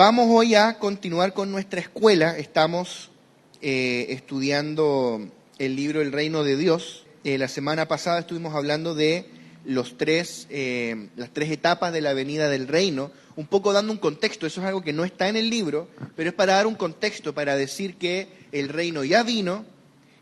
Vamos hoy a continuar con nuestra escuela. Estamos estudiando el libro El Reino de Dios. La semana pasada estuvimos hablando de las tres etapas de la venida del reino, un poco dando un contexto. Eso es algo que no está en el libro, pero es para dar un contexto, para decir que el reino ya vino,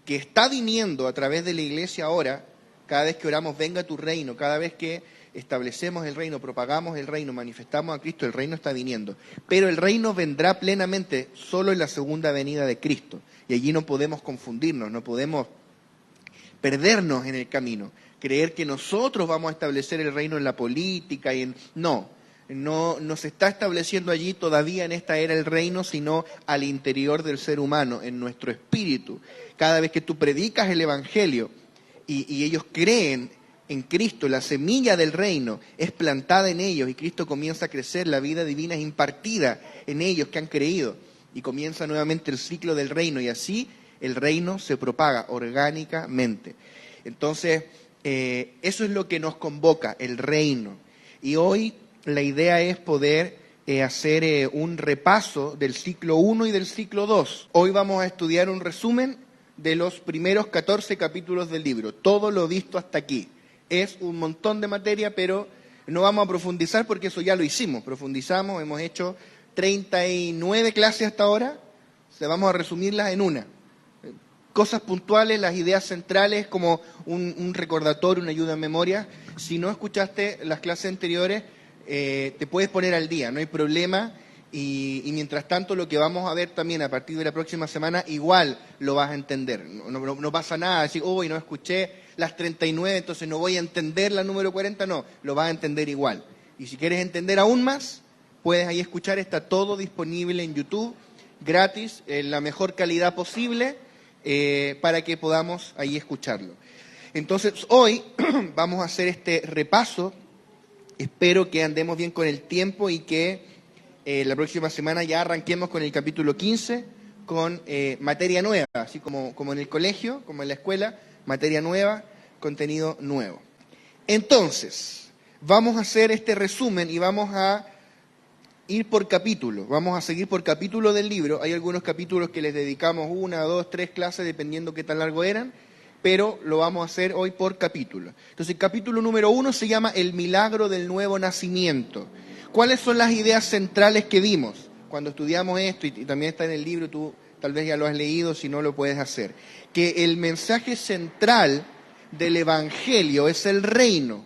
que está viniendo a través de la iglesia ahora. Cada vez que oramos, venga tu reino, cada vez que establecemos el reino, propagamos el reino, manifestamos a Cristo, el reino está viniendo. Pero el reino vendrá plenamente solo en la segunda venida de Cristo. Y allí no podemos confundirnos, no podemos perdernos en el camino, creer que nosotros vamos a establecer el reino en la política y no se está estableciendo allí todavía en esta era el reino, sino al interior del ser humano, en nuestro espíritu. Cada vez que tú predicas el evangelio y ellos creen en Cristo, la semilla del reino es plantada en ellos y Cristo comienza a crecer, la vida divina es impartida en ellos que han creído y comienza nuevamente el ciclo del reino y así el reino se propaga orgánicamente. Entonces, eso es lo que nos convoca, el reino. Y hoy la idea es poder hacer un repaso del ciclo 1 y del ciclo 2. Hoy vamos a estudiar un resumen de los primeros 14 capítulos del libro, todo lo visto hasta aquí. Es un montón de materia, pero no vamos a profundizar porque eso ya lo hicimos. Profundizamos, hemos hecho 39 clases hasta ahora, vamos a resumirlas en una. Cosas puntuales, las ideas centrales, como un recordatorio, una ayuda en memoria. Si no escuchaste las clases anteriores, te puedes poner al día, no hay problema. Y mientras tanto, lo que vamos a ver también a partir de la próxima semana, igual lo vas a entender. No pasa nada, decir, no escuché las 39, entonces no voy a entender la número 40, no, lo vas a entender igual. Y si quieres entender aún más, puedes ahí escuchar, está todo disponible en YouTube, gratis, en la mejor calidad posible, para que podamos ahí escucharlo. Entonces, hoy vamos a hacer este repaso. Espero que andemos bien con el tiempo y que la próxima semana ya arranquemos con el capítulo 15, con materia nueva, así como en el colegio, como en la escuela, materia nueva, contenido nuevo. Entonces, vamos a hacer este resumen y vamos a ir por capítulo, vamos a seguir por capítulo del libro. Hay algunos capítulos que les dedicamos 1, 2, 3 clases, dependiendo qué tan largo eran, pero lo vamos a hacer hoy por capítulo. Entonces, el capítulo número 1 se llama El milagro del nuevo nacimiento. ¿Cuáles son las ideas centrales que vimos cuando estudiamos esto? Y también está en el libro, tú tal vez ya lo has leído, si no lo puedes hacer. Que el mensaje central del Evangelio es el reino.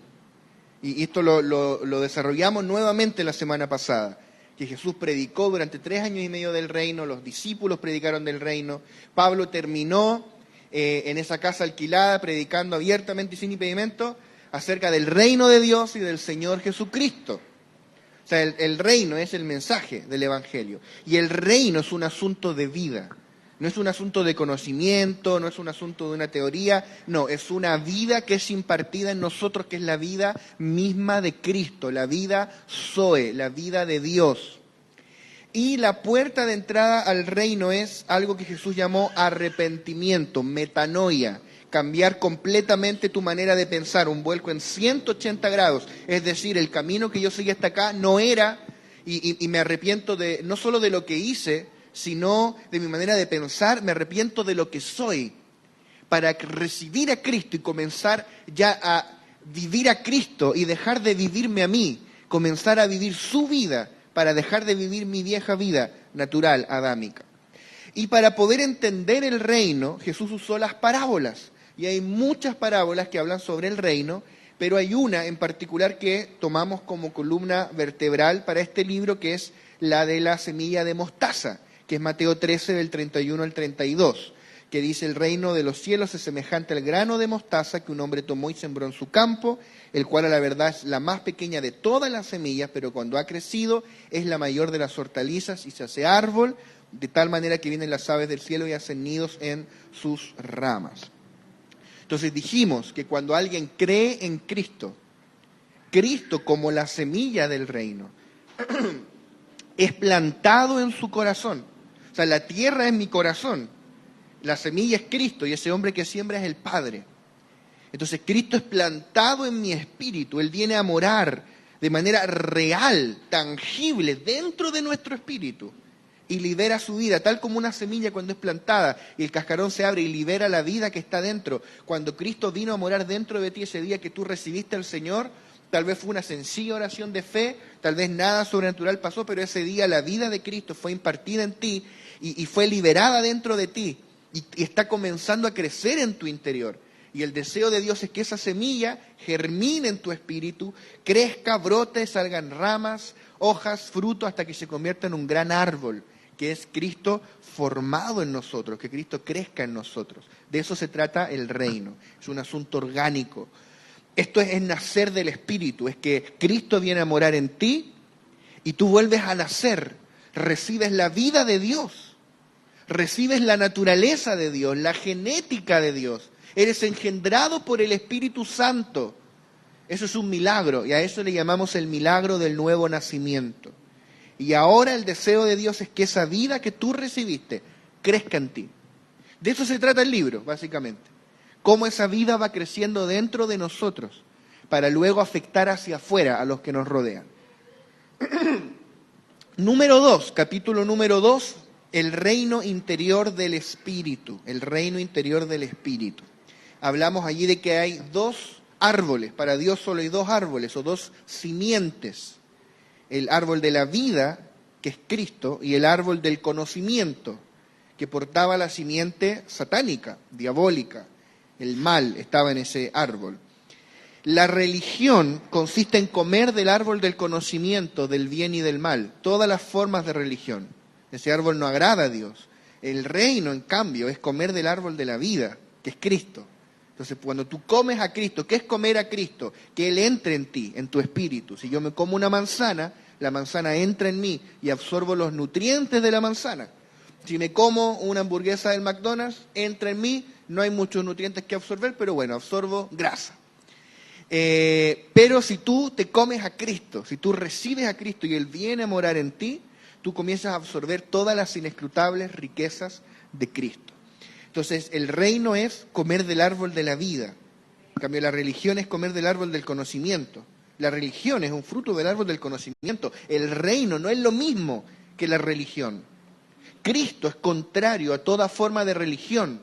Y esto lo desarrollamos nuevamente la semana pasada. Que Jesús predicó durante 3 años y medio del reino, los discípulos predicaron del reino. Pablo terminó en esa casa alquilada predicando abiertamente y sin impedimento acerca del reino de Dios y del Señor Jesucristo. O sea, el reino es el mensaje del Evangelio. Y el reino es un asunto de vida. No es un asunto de conocimiento, no es un asunto de una teoría. No, es una vida que es impartida en nosotros, que es la vida misma de Cristo, la vida Zoe, la vida de Dios. Y la puerta de entrada al reino es algo que Jesús llamó arrepentimiento, metanoia. Cambiar completamente tu manera de pensar, un vuelco en 180 grados. Es decir, el camino que yo seguí hasta acá no era, y me arrepiento no solo de lo que hice, sino de mi manera de pensar, me arrepiento de lo que soy, para recibir a Cristo y comenzar ya a vivir a Cristo y dejar de vivirme a mí, comenzar a vivir su vida, para dejar de vivir mi vieja vida natural, adámica. Y para poder entender el reino, Jesús usó las parábolas. Y hay muchas parábolas que hablan sobre el reino, pero hay una en particular que tomamos como columna vertebral para este libro, que es la de la semilla de mostaza, que es Mateo 13, del 31 al 32, que dice: el reino de los cielos es semejante al grano de mostaza que un hombre tomó y sembró en su campo, el cual a la verdad es la más pequeña de todas las semillas, pero cuando ha crecido es la mayor de las hortalizas y se hace árbol, de tal manera que vienen las aves del cielo y hacen nidos en sus ramas. Entonces dijimos que cuando alguien cree en Cristo, Cristo como la semilla del reino, es plantado en su corazón. O sea, la tierra es mi corazón, la semilla es Cristo y ese hombre que siembra es el Padre. Entonces Cristo es plantado en mi espíritu, Él viene a morar de manera real, tangible, dentro de nuestro espíritu, y libera su vida, tal como una semilla cuando es plantada y el cascarón se abre y libera la vida que está dentro. Cuando Cristo vino a morar dentro de ti ese día que tú recibiste al Señor, tal vez fue una sencilla oración de fe, tal vez nada sobrenatural pasó, pero ese día la vida de Cristo fue impartida en ti y fue liberada dentro de ti y está comenzando a crecer en tu interior. Y el deseo de Dios es que esa semilla germine en tu espíritu, crezca, brote, salgan ramas, hojas, frutos, hasta que se convierta en un gran árbol, que es Cristo formado en nosotros, que Cristo crezca en nosotros. De eso se trata el reino, es un asunto orgánico. Esto es nacer del Espíritu, es que Cristo viene a morar en ti y tú vuelves a nacer, recibes la vida de Dios, recibes la naturaleza de Dios, la genética de Dios. Eres engendrado por el Espíritu Santo. Eso es un milagro y a eso le llamamos el milagro del nuevo nacimiento. Y ahora el deseo de Dios es que esa vida que tú recibiste crezca en ti. De eso se trata el libro, básicamente. Cómo esa vida va creciendo dentro de nosotros para luego afectar hacia afuera a los que nos rodean. Número 2, capítulo número 2, el reino interior del Espíritu. El reino interior del Espíritu. Hablamos allí de que hay dos árboles, para Dios solo hay dos árboles o dos simientes. El árbol de la vida, que es Cristo, y el árbol del conocimiento, que portaba la simiente satánica, diabólica. El mal estaba en ese árbol. La religión consiste en comer del árbol del conocimiento, del bien y del mal, todas las formas de religión. Ese árbol no agrada a Dios. El reino, en cambio, es comer del árbol de la vida, que es Cristo. Entonces, cuando tú comes a Cristo, ¿qué es comer a Cristo? Que Él entre en ti, en tu espíritu. Si yo me como una manzana, la manzana entra en mí y absorbo los nutrientes de la manzana. Si me como una hamburguesa del McDonald's, entra en mí, no hay muchos nutrientes que absorber, pero bueno, absorbo grasa. Pero si tú te comes a Cristo, si tú recibes a Cristo y Él viene a morar en ti, tú comienzas a absorber todas las inescrutables riquezas de Cristo. Entonces, el reino es comer del árbol de la vida. En cambio, la religión es comer del árbol del conocimiento. La religión es un fruto del árbol del conocimiento. El reino no es lo mismo que la religión. Cristo es contrario a toda forma de religión.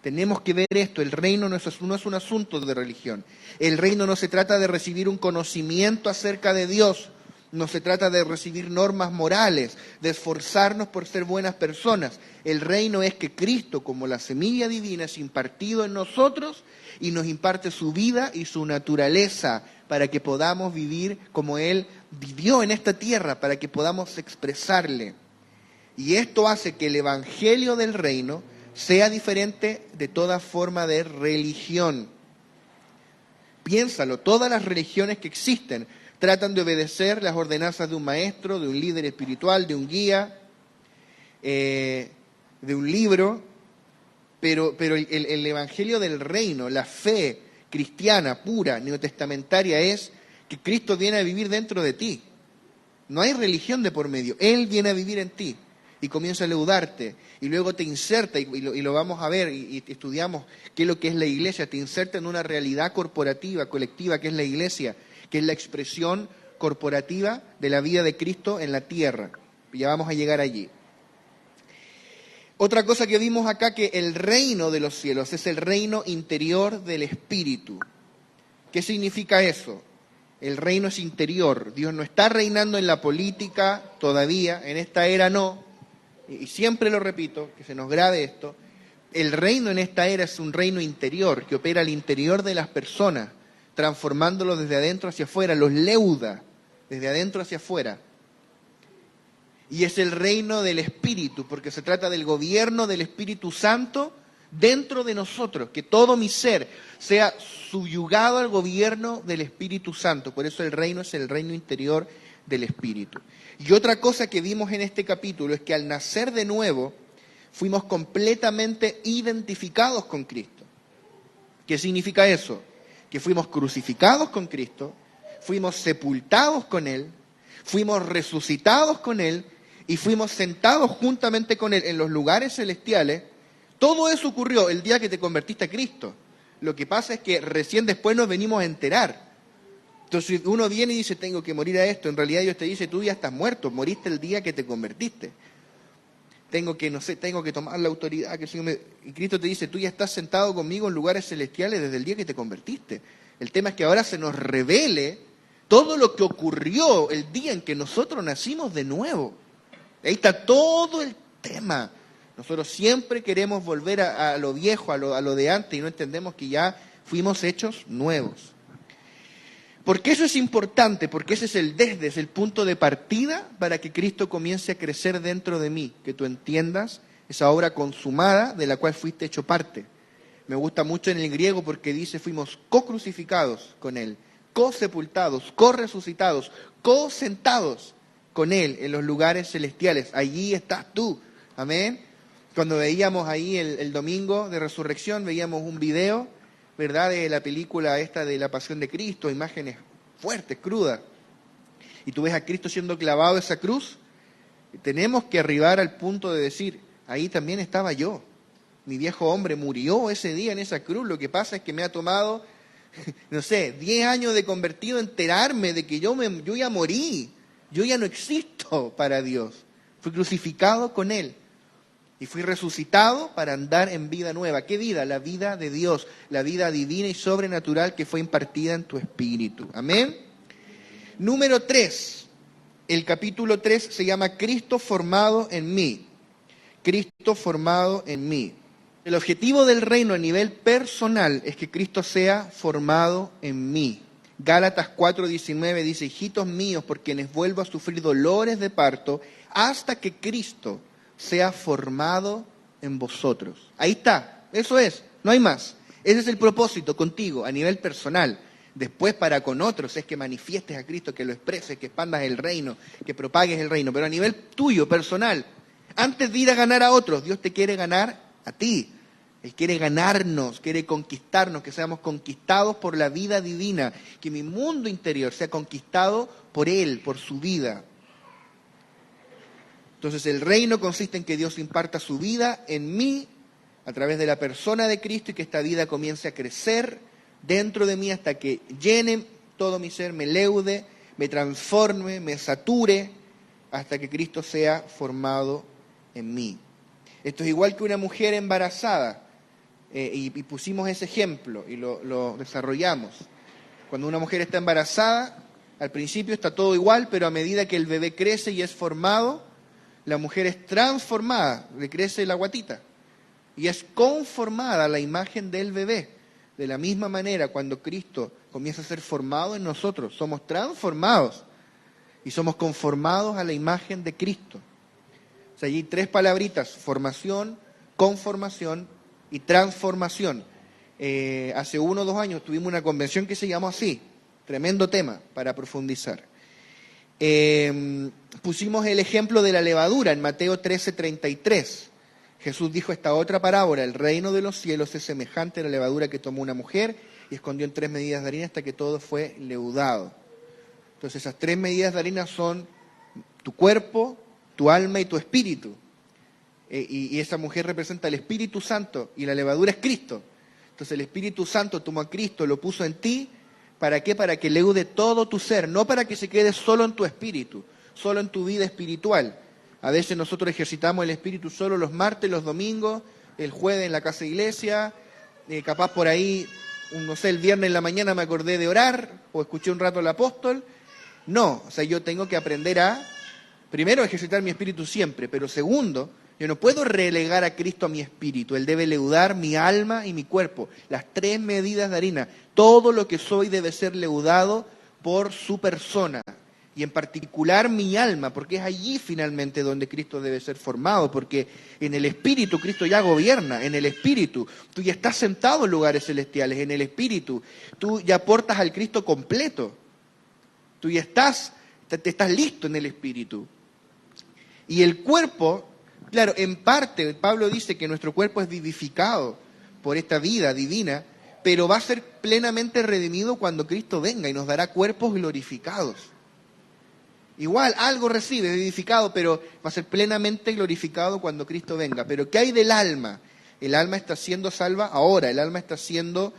Tenemos que ver esto. El reino no es un asunto de religión. El reino no se trata de recibir un conocimiento acerca de Dios. No se trata de recibir normas morales, de esforzarnos por ser buenas personas. El reino es que Cristo, como la semilla divina, es impartido en nosotros y nos imparte su vida y su naturaleza para que podamos vivir como Él vivió en esta tierra, para que podamos expresarle. Y esto hace que el evangelio del reino sea diferente de toda forma de religión. Piénsalo, todas las religiones que existen tratan de obedecer las ordenanzas de un maestro, de un líder espiritual, de un guía, de un libro, pero el evangelio del reino, la fe cristiana, pura, neotestamentaria, es que Cristo viene a vivir dentro de ti. No hay religión de por medio, Él viene a vivir en ti y comienza a leudarte y luego te inserta, y lo vamos a ver y estudiamos qué es lo que es la iglesia, te inserta en una realidad corporativa, colectiva, que es la iglesia, que es la expresión corporativa de la vida de Cristo en la tierra. Ya vamos a llegar allí. Otra cosa que vimos acá, que el reino de los cielos es el reino interior del Espíritu. ¿Qué significa eso? El reino es interior. Dios no está reinando en la política todavía, en esta era no. Y siempre lo repito, que se nos grabe esto. El reino en esta era es un reino interior, que opera al interior de las personas, transformándolos desde adentro hacia afuera, los leuda desde adentro hacia afuera. Y es el reino del Espíritu, porque se trata del gobierno del Espíritu Santo dentro de nosotros, que todo mi ser sea subyugado al gobierno del Espíritu Santo. Por eso el reino es el reino interior del Espíritu. Y otra cosa que vimos en este capítulo es que al nacer de nuevo fuimos completamente identificados con Cristo. ¿Qué significa eso? Que fuimos crucificados con Cristo, fuimos sepultados con Él, fuimos resucitados con Él y fuimos sentados juntamente con Él en los lugares celestiales. Todo eso ocurrió el día que te convertiste a Cristo. Lo que pasa es que recién después nos venimos a enterar. Entonces uno viene y dice, tengo que morir a esto. En realidad Dios te dice, tú ya estás muerto, moriste el día que te convertiste. Tengo que tomar la autoridad que el Señor me... Y Cristo te dice, tú ya estás sentado conmigo en lugares celestiales desde el día que te convertiste. El tema es que ahora se nos revele todo lo que ocurrió el día en que nosotros nacimos de nuevo. Ahí está todo el tema. Nosotros siempre queremos volver a lo viejo, a lo de antes, y no entendemos que ya fuimos hechos nuevos. ¿Por qué eso es importante? Porque ese es es el punto de partida para que Cristo comience a crecer dentro de mí, que tú entiendas esa obra consumada de la cual fuiste hecho parte. Me gusta mucho en el griego porque dice fuimos co-crucificados con Él, co-sepultados, co-resucitados, co-sentados con Él en los lugares celestiales. Allí estás tú. Amén. Cuando veíamos ahí el domingo de resurrección, veíamos un video, ¿verdad?, de la película esta de la Pasión de Cristo, imágenes fuertes, crudas. Y tú ves a Cristo siendo clavado a esa cruz. Y tenemos que arribar al punto de decir, ahí también estaba yo. Mi viejo hombre murió ese día en esa cruz. Lo que pasa es que me ha tomado, 10 años de convertido, enterarme de que yo ya morí. Yo ya no existo para Dios. Fui crucificado con Él. Y fui resucitado para andar en vida nueva. ¿Qué vida? La vida de Dios, la vida divina y sobrenatural que fue impartida en tu espíritu. Amén. Número 3. El capítulo 3 se llama Cristo formado en mí. Cristo formado en mí. El objetivo del reino a nivel personal es que Cristo sea formado en mí. Gálatas 4:19 dice, hijitos míos, por quienes vuelvo a sufrir dolores de parto, hasta que Cristo sea formado en vosotros. Ahí está, eso es, no hay más. Ese es el propósito contigo a nivel personal. Después para con otros es que manifiestes a Cristo, que lo expreses, que expandas el reino, que propagues el reino. Pero a nivel tuyo, personal, antes de ir a ganar a otros, Dios te quiere ganar a ti. Él quiere ganarnos, quiere conquistarnos, que seamos conquistados por la vida divina, que mi mundo interior sea conquistado por Él, por su vida. Entonces el reino consiste en que Dios imparta su vida en mí a través de la persona de Cristo y que esta vida comience a crecer dentro de mí hasta que llene todo mi ser, me leude, me transforme, me sature, hasta que Cristo sea formado en mí. Esto es igual que una mujer embarazada, y pusimos ese ejemplo y lo desarrollamos. Cuando una mujer está embarazada, al principio está todo igual, pero a medida que el bebé crece y es formado, la mujer es transformada, le crece la guatita y es conformada a la imagen del bebé. De la misma manera, cuando Cristo comienza a ser formado en nosotros, somos transformados y somos conformados a la imagen de Cristo. O sea, hay 3 palabritas, formación, conformación y transformación. Hace 1 o 2 años tuvimos una convención que se llamó así, tremendo tema para profundizar. Pusimos el ejemplo de la levadura en Mateo 13:33. Jesús dijo esta otra parábola, el reino de los cielos es semejante a la levadura que tomó una mujer y escondió en 3 medidas de harina hasta que todo fue leudado. Entonces esas 3 medidas de harina son tu cuerpo, tu alma y tu espíritu. Y esa mujer representa el Espíritu Santo y la levadura es Cristo. Entonces el Espíritu Santo tomó a Cristo, lo puso en ti. ¿Para qué? Para que leude todo tu ser, no para que se quede solo en tu espíritu, solo en tu vida espiritual. A veces nosotros ejercitamos el espíritu solo los martes, los domingos, el jueves en la casa de iglesia, capaz por ahí, el viernes en la mañana me acordé de orar o escuché un rato al apóstol. No, yo tengo que aprender a, primero, ejercitar mi espíritu siempre, pero segundo, yo no puedo relegar a Cristo a mi espíritu. Él debe leudar mi alma y mi cuerpo. Las 3 medidas de harina. Todo lo que soy debe ser leudado por su persona. Y en particular mi alma, porque es allí finalmente donde Cristo debe ser formado. Porque en el espíritu Cristo ya gobierna. En el espíritu tú ya estás sentado en lugares celestiales. En el espíritu tú ya portas al Cristo completo. Tú ya estás listo en el espíritu. Y el cuerpo... Claro, en parte, Pablo dice que nuestro cuerpo es vivificado por esta vida divina, pero va a ser plenamente redimido cuando Cristo venga y nos dará cuerpos glorificados. Igual, algo recibe, vivificado, pero va a ser plenamente glorificado cuando Cristo venga. Pero ¿qué hay del alma? El alma está siendo salva ahora, el alma está siendo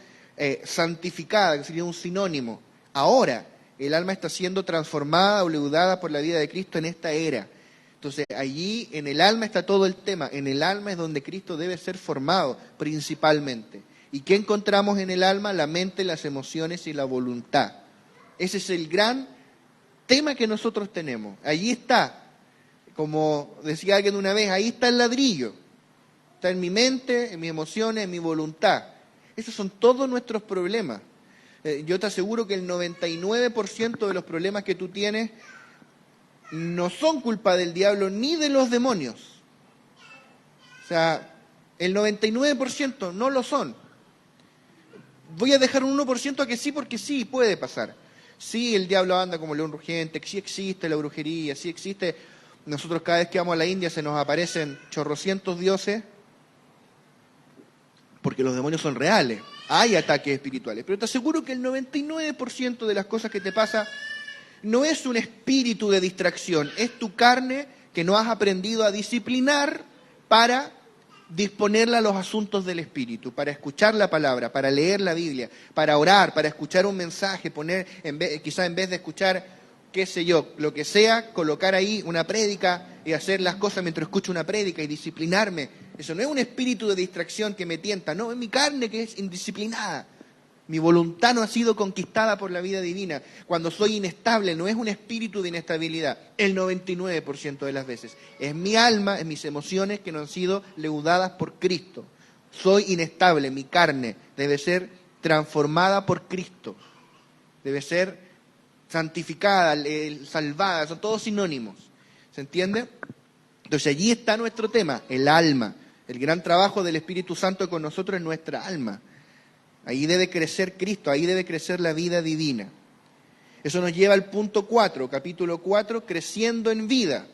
santificada, que sería un sinónimo, ahora. el alma está siendo transformada o leudada por la vida de Cristo en esta era. Entonces, allí en el alma está todo el tema. En el alma es donde Cristo debe ser formado principalmente. ¿Y qué encontramos en el alma? La mente, las emociones y la voluntad. Ese es el gran tema que nosotros tenemos. Allí está, como decía alguien una vez, ahí está el ladrillo. Está en mi mente, en mis emociones, en mi voluntad. Esos son todos nuestros problemas. Yo te aseguro que el 99% de los problemas que tú tienes no son culpa del diablo ni de los demonios. O sea, el 99% no lo son. Voy a dejar un 1% a que sí, porque sí, puede pasar. Sí, el diablo anda como león rugiente, sí existe la brujería, sí existe. Nosotros cada vez que vamos a la India se nos aparecen chorrocientos dioses, porque los demonios son reales. Hay ataques espirituales. Pero te aseguro que el 99% de las cosas que te pasa no es un espíritu de distracción, es tu carne que no has aprendido a disciplinar para disponerla a los asuntos del espíritu, para escuchar la palabra, para leer la Biblia, para orar, para escuchar un mensaje, quizá en vez de escuchar, qué sé yo, lo que sea, colocar ahí una prédica y hacer las cosas mientras escucho una prédica y disciplinarme. Eso no es un espíritu de distracción que me tienta, no, es mi carne que es indisciplinada. Mi voluntad no ha sido conquistada por la vida divina. Cuando soy inestable, no es un espíritu de inestabilidad, el 99% de las veces. Es mi alma, es mis emociones que no han sido leudadas por Cristo. Soy inestable, mi carne debe ser transformada por Cristo. Debe ser santificada, salvada, son todos sinónimos. ¿Se entiende? Entonces allí está nuestro tema, el alma. El gran trabajo del Espíritu Santo con nosotros es nuestra alma. Ahí debe crecer Cristo, ahí debe crecer la vida divina. Eso nos lleva al punto 4, capítulo 4, creciendo en vida.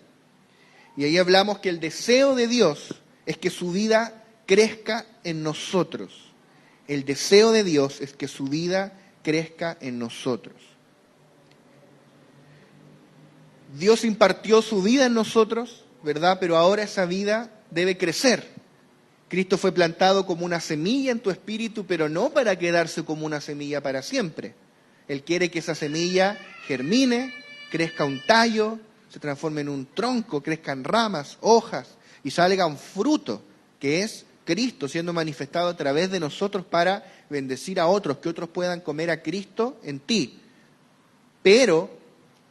Y ahí hablamos que el deseo de Dios es que su vida crezca en nosotros. El deseo de Dios es que su vida crezca en nosotros. Dios impartió su vida en nosotros, ¿verdad? Pero ahora esa vida debe crecer. Cristo fue plantado como una semilla en tu espíritu, pero no para quedarse como una semilla para siempre. Él quiere que esa semilla germine, crezca un tallo, se transforme en un tronco, crezcan ramas, hojas y salga un fruto, que es Cristo siendo manifestado a través de nosotros para bendecir a otros, que otros puedan comer a Cristo en ti. Pero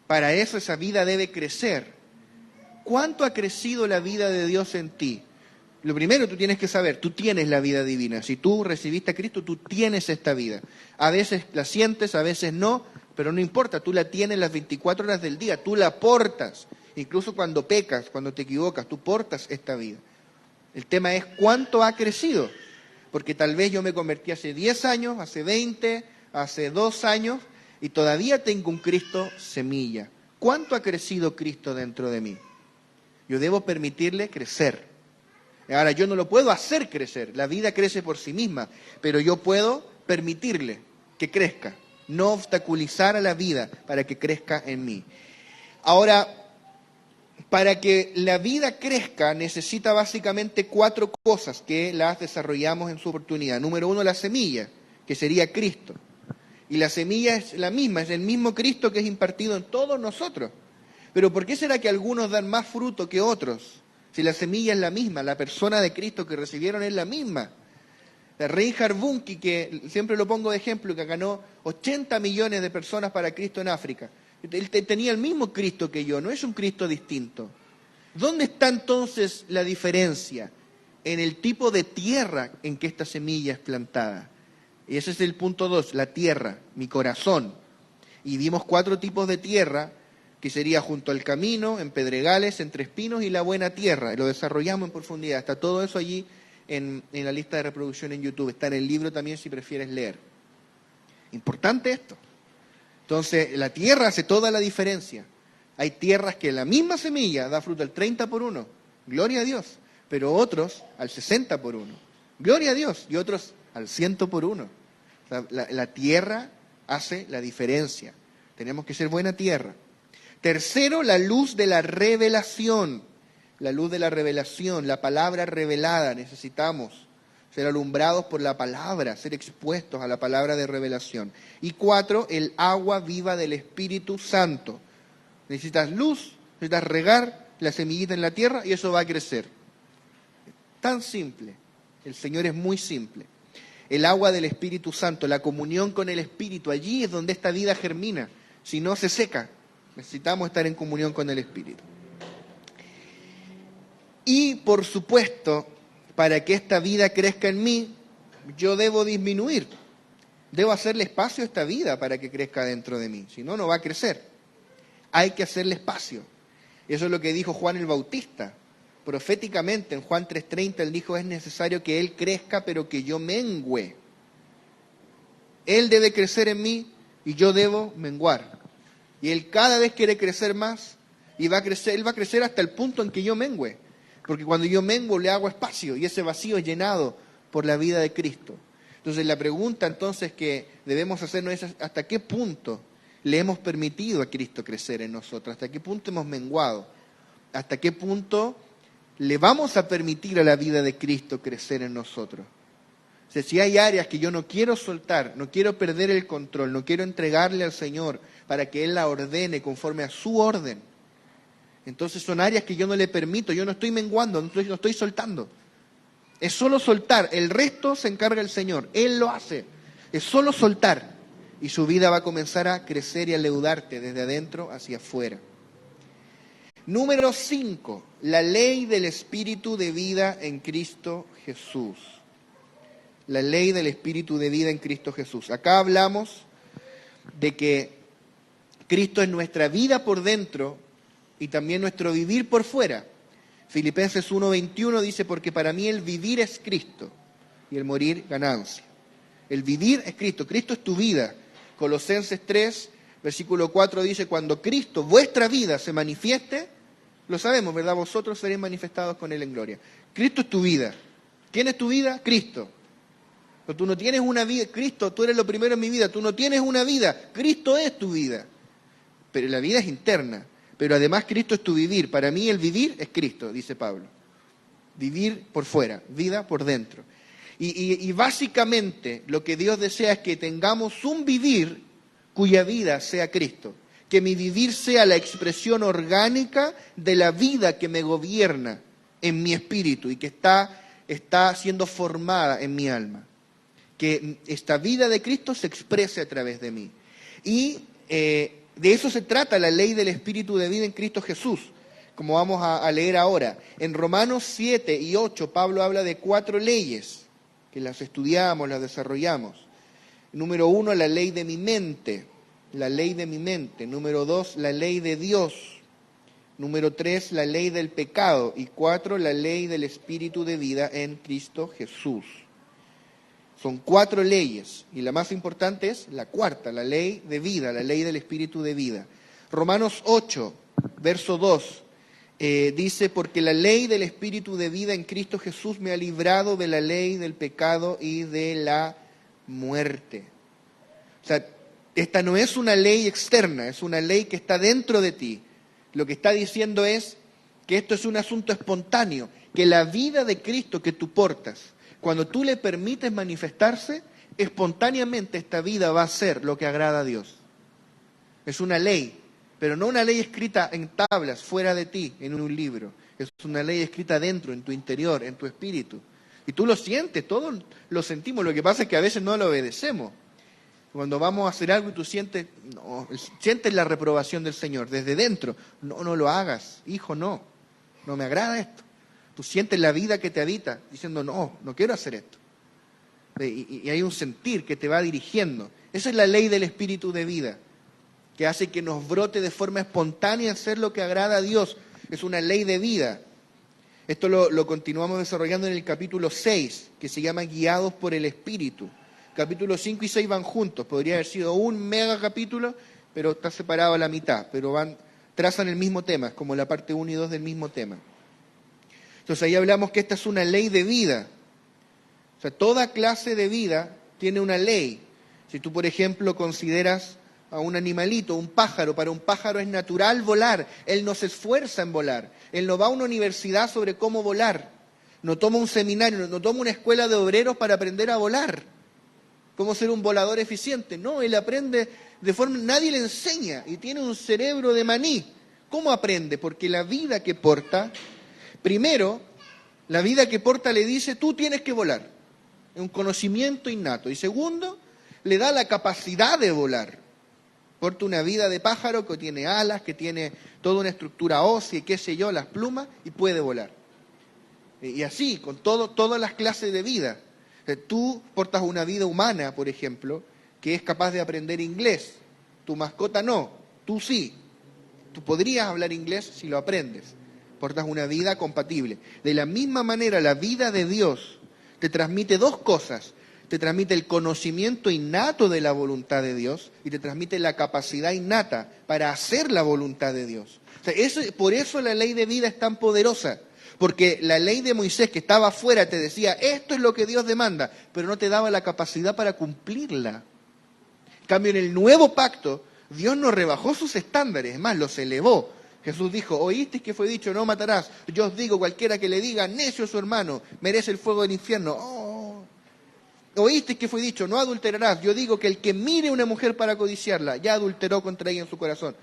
para eso esa vida debe crecer. ¿Cuánto ha crecido la vida de Dios en ti? Lo primero tú tienes que saber, tú tienes la vida divina. Si tú recibiste a Cristo, tú tienes esta vida. A veces la sientes, a veces no, pero no importa, tú la tienes las 24 horas del día, tú la portas. Incluso cuando pecas, cuando te equivocas, tú portas esta vida. El tema es cuánto ha crecido, porque tal vez yo me convertí hace 10 años, hace 20, hace 2 años, y todavía tengo un Cristo semilla. ¿Cuánto ha crecido Cristo dentro de mí? Yo debo permitirle crecer. Ahora, yo no lo puedo hacer crecer, la vida crece por sí misma, pero yo puedo permitirle que crezca, no obstaculizar a la vida para que crezca en mí. Ahora, para que la vida crezca necesita básicamente 4 cosas que las desarrollamos en su oportunidad. Número 1, la semilla, que sería Cristo. Y la semilla es la misma, es el mismo Cristo que es impartido en todos nosotros. Pero ¿por qué será que algunos dan más fruto que otros? Si la semilla es la misma, la persona de Cristo que recibieron es la misma. Reinhard Bonnke, que siempre lo pongo de ejemplo, que ganó 80 millones de personas para Cristo en África. Él tenía el mismo Cristo que yo, no es un Cristo distinto. ¿Dónde está entonces la diferencia? En el tipo de tierra en que esta semilla es plantada. Y ese es el punto 2, la tierra, mi corazón. Y vimos 4 tipos de tierra, que sería junto al camino, en pedregales, entre espinos y la buena tierra. Lo desarrollamos en profundidad. Está todo eso allí en la lista de reproducción en YouTube. Está en el libro también si prefieres leer. Importante esto. Entonces, la tierra hace toda la diferencia. Hay tierras que la misma semilla da fruto al 30 por 1. Gloria a Dios. Pero otros al 60 por 1. Gloria a Dios. Y otros al 100 por 1. La tierra hace la diferencia. Tenemos que ser buena tierra. Tercero, la luz de la revelación. La luz de la revelación, la palabra revelada necesitamos. ser alumbrados por la palabra, ser expuestos a la palabra de revelación. Y 4, el agua viva del Espíritu Santo. Necesitas luz, necesitas regar la semillita en la tierra y eso va a crecer. Tan simple. El Señor es muy simple. El agua del Espíritu Santo, la comunión con el Espíritu, allí es donde esta vida germina. Si no, se seca. Necesitamos estar en comunión con el Espíritu. Y, por supuesto, para que esta vida crezca en mí, yo debo disminuir. Debo hacerle espacio a esta vida para que crezca dentro de mí. Si no, no va a crecer. Hay que hacerle espacio. Eso es lo que dijo Juan el Bautista. Proféticamente, en Juan 3:30, él dijo, es necesario que Él crezca, pero que yo mengüe. Él debe crecer en mí y yo debo menguar. Y Él cada vez quiere crecer más y va a crecer, Él va a crecer hasta el punto en que yo mengüe. Porque cuando yo menguo le hago espacio y ese vacío es llenado por la vida de Cristo. Entonces la pregunta entonces que debemos hacernos es ¿hasta qué punto le hemos permitido a Cristo crecer en nosotros? ¿Hasta qué punto hemos menguado? ¿Hasta qué punto le vamos a permitir a la vida de Cristo crecer en nosotros? O sea, si hay áreas que yo no quiero soltar, no quiero perder el control, no quiero entregarle al Señor para que Él la ordene conforme a su orden, entonces son áreas que yo no le permito, yo no estoy menguando, no estoy soltando. Es solo soltar, el resto se encarga el Señor, Él lo hace. Es solo soltar y su vida va a comenzar a crecer y a leudarte desde adentro hacia afuera. Número 5, la ley del Espíritu de vida en Cristo Jesús. La ley del Espíritu de vida en Cristo Jesús. Acá hablamos de que Cristo es nuestra vida por dentro y también nuestro vivir por fuera. Filipenses 1:21 dice, porque para mí el vivir es Cristo y el morir ganancia. El vivir es Cristo, Cristo es tu vida. Colosenses 3, versículo 4 dice, cuando Cristo, vuestra vida, se manifieste, lo sabemos, ¿verdad? Vosotros seréis manifestados con Él en gloria. Cristo es tu vida. ¿Quién es tu vida? Cristo. Pero tú no tienes una vida, Cristo, tú eres lo primero en mi vida, tú no tienes una vida, Cristo es tu vida. Pero la vida es interna. Pero además Cristo es tu vivir. Para mí el vivir es Cristo, dice Pablo. Vivir por fuera, vida por dentro. Y básicamente lo que Dios desea es que tengamos un vivir cuya vida sea Cristo. Que mi vivir sea la expresión orgánica de la vida que me gobierna en mi espíritu y que está siendo formada en mi alma. Que esta vida de Cristo se exprese a través de mí. Y de eso se trata la ley del Espíritu de vida en Cristo Jesús, como vamos a leer ahora. En Romanos 7 y 8, Pablo habla de 4 leyes, que las estudiamos, las desarrollamos. Número 1, la ley de mi mente, la ley de mi mente. Número 2, la ley de Dios. Número 3, la ley del pecado. Y 4, la ley del Espíritu de vida en Cristo Jesús. Son 4 leyes y la más importante es la cuarta, la ley de vida, la ley del Espíritu de vida. Romanos 8, verso 2, dice, porque la ley del Espíritu de vida en Cristo Jesús me ha librado de la ley del pecado y de la muerte. O sea, esta no es una ley externa, es una ley que está dentro de ti. Lo que está diciendo es que esto es un asunto espontáneo, que la vida de Cristo que tú portas, cuando tú le permites manifestarse, espontáneamente esta vida va a ser lo que agrada a Dios. Es una ley, pero no una ley escrita en tablas, fuera de ti, en un libro. Es una ley escrita dentro, en tu interior, en tu espíritu. Y tú lo sientes, todos lo sentimos. Lo que pasa es que a veces no lo obedecemos. Cuando vamos a hacer algo y tú sientes la reprobación del Señor desde dentro. No lo hagas, hijo, no me agrada esto. Tú sientes la vida que te habita, diciendo, no quiero hacer esto. Y hay un sentir que te va dirigiendo. Esa es la ley del Espíritu de vida, que hace que nos brote de forma espontánea hacer lo que agrada a Dios. Es una ley de vida. Esto lo continuamos desarrollando en el capítulo 6, que se llama Guiados por el Espíritu. Capítulos 5 y 6 van juntos. Podría haber sido un mega capítulo, pero está separado a la mitad. Pero trazan el mismo tema, es como la parte 1 y 2 del mismo tema. Entonces ahí hablamos que esta es una ley de vida. O sea, toda clase de vida tiene una ley. Si tú, por ejemplo, consideras a un animalito, un pájaro, para un pájaro es natural volar. Él no se esfuerza en volar. Él no va a una universidad sobre cómo volar. no toma un seminario, no toma una escuela de obreros para aprender a volar. Cómo ser un volador eficiente. No, él aprende de forma... Nadie le enseña y tiene un cerebro de maní. ¿Cómo aprende? Porque la vida que porta, primero, la vida que porta le dice, tú tienes que volar. Es un conocimiento innato. Y segundo, le da la capacidad de volar. Porta una vida de pájaro que tiene alas, que tiene toda una estructura ósea, qué sé yo, las plumas, y puede volar. Y así, con todas las clases de vida. Tú portas una vida humana, por ejemplo, que es capaz de aprender inglés. Tu mascota no, tú sí. Tú podrías hablar inglés si lo aprendes. Portas una vida compatible. De la misma manera, la vida de Dios te transmite dos cosas. Te transmite el conocimiento innato de la voluntad de Dios y te transmite la capacidad innata para hacer la voluntad de Dios. O sea, por eso la ley de vida es tan poderosa. Porque la ley de Moisés que estaba afuera te decía, esto es lo que Dios demanda, pero no te daba la capacidad para cumplirla. En cambio, en el nuevo pacto, Dios no rebajó sus estándares, es más, los elevó. Jesús dijo, oísteis que fue dicho, no matarás. Yo os digo, cualquiera que le diga, necio a su hermano, merece el fuego del infierno. Oísteis que fue dicho, no adulterarás. Yo digo que el que mire a una mujer para codiciarla, ya adulteró contra ella en su corazón.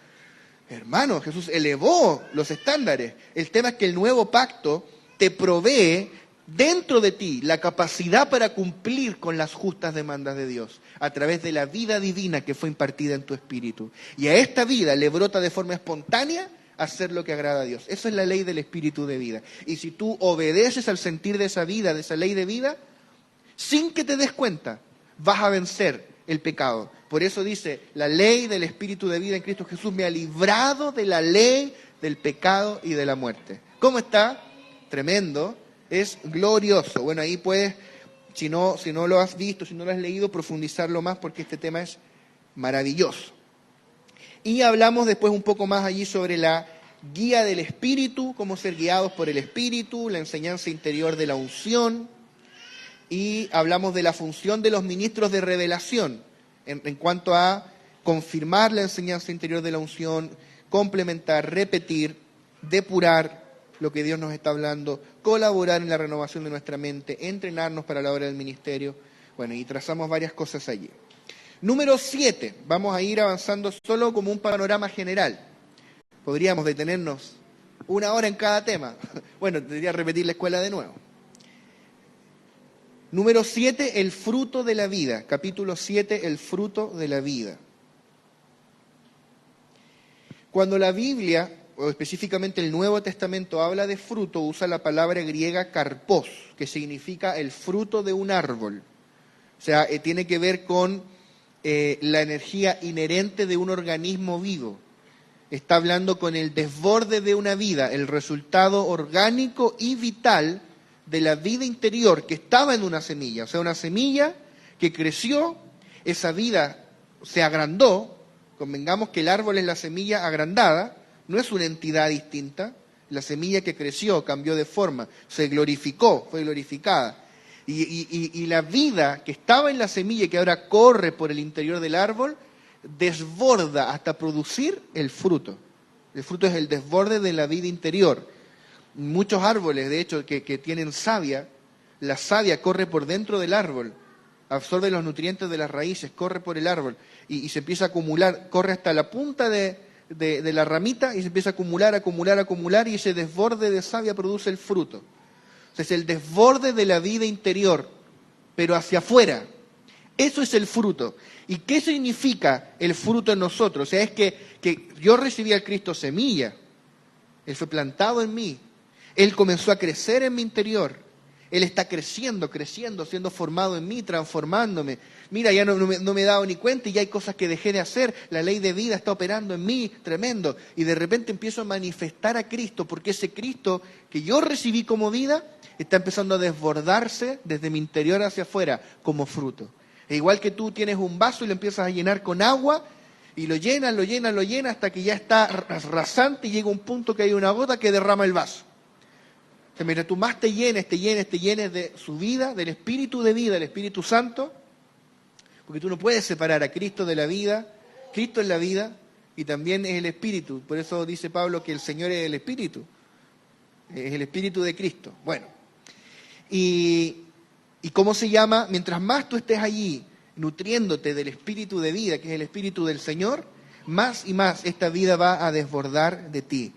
Hermano, Jesús elevó los estándares. El tema es que el nuevo pacto te provee dentro de ti la capacidad para cumplir con las justas demandas de Dios a través de la vida divina que fue impartida en tu espíritu. Y a esta vida le brota de forma espontánea hacer lo que agrada a Dios. Esa es la ley del espíritu de vida. Y si tú obedeces al sentir de esa vida, de esa ley de vida, sin que te des cuenta, vas a vencer el pecado. Por eso dice, la ley del espíritu de vida en Cristo Jesús me ha librado de la ley del pecado y de la muerte. ¿Cómo está? Tremendo, es glorioso. Bueno, ahí puedes, si no lo has visto, si no lo has leído, profundizarlo más porque este tema es maravilloso. Y hablamos después un poco más allí sobre la guía del espíritu, cómo ser guiados por el espíritu, la enseñanza interior de la unción. Y hablamos de la función de los ministros de revelación en cuanto a confirmar la enseñanza interior de la unción, complementar, repetir, depurar lo que Dios nos está hablando, colaborar en la renovación de nuestra mente, entrenarnos para la obra del ministerio. Bueno, y trazamos varias cosas allí. Número 7, vamos a ir avanzando solo como un panorama general. Podríamos detenernos 1 hora en cada tema. Bueno, tendría que repetir la escuela de nuevo. Número 7, el fruto de la vida. Capítulo 7, el fruto de la vida. Cuando la Biblia, o específicamente el Nuevo Testamento, habla de fruto, usa la palabra griega karpos, que significa el fruto de un árbol. O sea, tiene que ver con la energía inherente de un organismo vivo. Está hablando con el desborde de una vida, el resultado orgánico y vital de la vida interior que estaba en una semilla, o sea, una semilla que creció, esa vida se agrandó, convengamos que el árbol es la semilla agrandada, no es una entidad distinta, la semilla que creció, cambió de forma, se glorificó, fue glorificada, y la vida que estaba en la semilla y que ahora corre por el interior del árbol, desborda hasta producir el fruto. El fruto es el desborde de la vida interior. Muchos árboles, de hecho, que tienen savia, la savia corre por dentro del árbol, absorbe los nutrientes de las raíces, corre por el árbol y se empieza a acumular, corre hasta la punta de la ramita y se empieza a acumular y ese desborde de savia produce el fruto. O sea, es el desborde de la vida interior, pero hacia afuera. Eso es el fruto. ¿Y qué significa el fruto en nosotros? O sea, es que yo recibí al Cristo semilla, Él fue plantado en mí. Él comenzó a crecer en mi interior. Él está creciendo, siendo formado en mí, transformándome. Mira, ya no me he dado ni cuenta y ya hay cosas que dejé de hacer. La ley de vida está operando en mí, tremendo. Y de repente empiezo a manifestar a Cristo, porque ese Cristo que yo recibí como vida está empezando a desbordarse desde mi interior hacia afuera como fruto. E igual que tú tienes un vaso y lo empiezas a llenar con agua, y lo llenas hasta que ya está rasante y llega un punto que hay una gota que derrama el vaso. O sea, mientras tú más te llenes de su vida, del Espíritu de vida, del Espíritu Santo, porque tú no puedes separar a Cristo de la vida, Cristo es la vida y también es el Espíritu. Por eso dice Pablo que el Señor es el Espíritu de Cristo. Bueno, Y ¿cómo se llama? Mientras más tú estés allí nutriéndote del espíritu de vida, que es el espíritu del Señor, más y más esta vida va a desbordar de ti.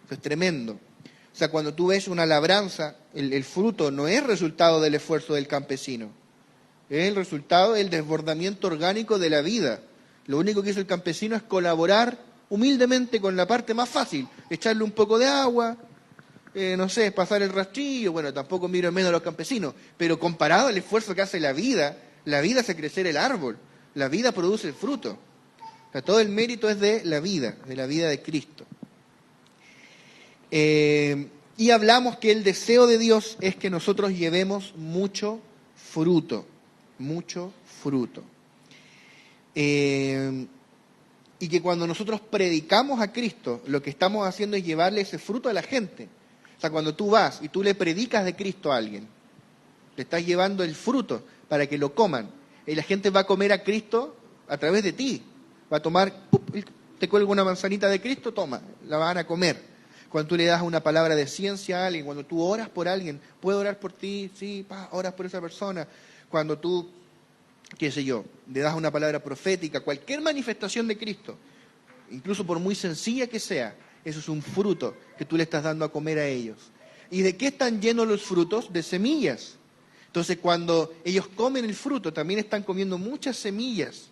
Eso es tremendo. O sea, cuando tú ves una labranza, el fruto no es resultado del esfuerzo del campesino, es el resultado del desbordamiento orgánico de la vida. Lo único que hizo el campesino es colaborar humildemente con la parte más fácil, echarle un poco de agua, no sé, pasar el rastrillo. Bueno, tampoco miro menos a los campesinos, pero comparado al esfuerzo que hace la vida hace crecer el árbol, la vida produce el fruto. O sea, todo el mérito es de la vida de Cristo. Y hablamos que el deseo de Dios es que nosotros llevemos mucho fruto, mucho fruto. Y que cuando nosotros predicamos a Cristo, lo que estamos haciendo es llevarle ese fruto a la gente. O sea, cuando tú vas y tú le predicas de Cristo a alguien, le estás llevando el fruto para que lo coman. Y la gente va a comer a Cristo a través de ti. Va a tomar, te cuelga una manzanita de Cristo, toma, la van a comer. Cuando tú le das una palabra de ciencia a alguien, cuando tú oras por alguien, ¿puedo orar por ti? Sí, oras por esa persona. Cuando tú, qué sé yo, le das una palabra profética, cualquier manifestación de Cristo, incluso por muy sencilla que sea, eso es un fruto que tú le estás dando a comer a ellos. ¿Y de qué están llenos los frutos? De semillas. Entonces, cuando ellos comen el fruto, también están comiendo muchas semillas.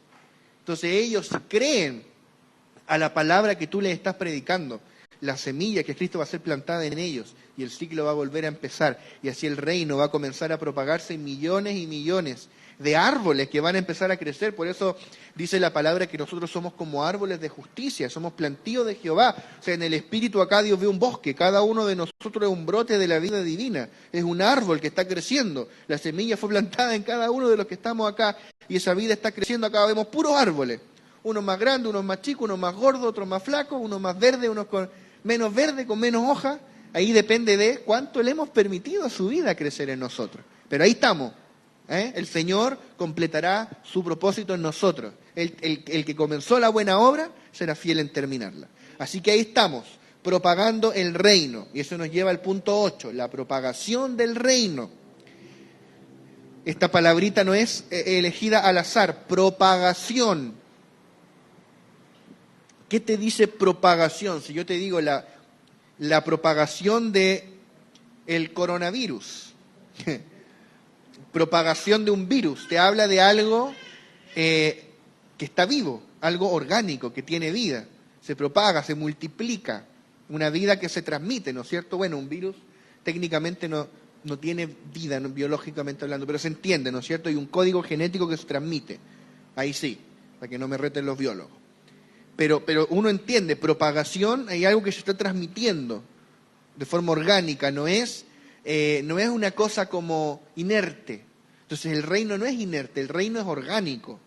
Entonces, ellos creen a la palabra que tú les estás predicando, la semilla que Cristo va a ser plantada en ellos, y el ciclo va a volver a empezar, y así el reino va a comenzar a propagarse en millones y millones de árboles que van a empezar a crecer. Por eso dice la palabra que nosotros somos como árboles de justicia, somos plantíos de Jehová. O sea, en el espíritu acá Dios ve un bosque, cada uno de nosotros es un brote de la vida divina, es un árbol que está creciendo, la semilla fue plantada en cada uno de los que estamos acá, y esa vida está creciendo. Acá vemos puros árboles, unos más grandes, unos más chicos, unos más gordos, otros más flacos, unos más verdes, unos con menos verde, con menos hojas. Ahí depende de cuánto le hemos permitido a su vida crecer en nosotros. Pero ahí estamos. El Señor completará su propósito en nosotros. El que comenzó la buena obra será fiel en terminarla. Así que ahí estamos, propagando el reino. Y eso nos lleva al punto 8, la propagación del reino. Esta palabrita no es elegida al azar, propagación. ¿Qué te dice propagación? Si yo te digo la propagación del coronavirus, propagación de un virus, te habla de algo que está vivo, algo orgánico, que tiene vida, se propaga, se multiplica, una vida que se transmite, ¿no es cierto? Bueno, un virus técnicamente no tiene vida, biológicamente hablando, pero se entiende, ¿no es cierto? Hay un código genético que se transmite, ahí sí, para que no me reten los biólogos. Pero uno entiende, propagación, hay algo que se está transmitiendo de forma orgánica, no es una cosa como inerte. Entonces el reino no es inerte, el reino es orgánico.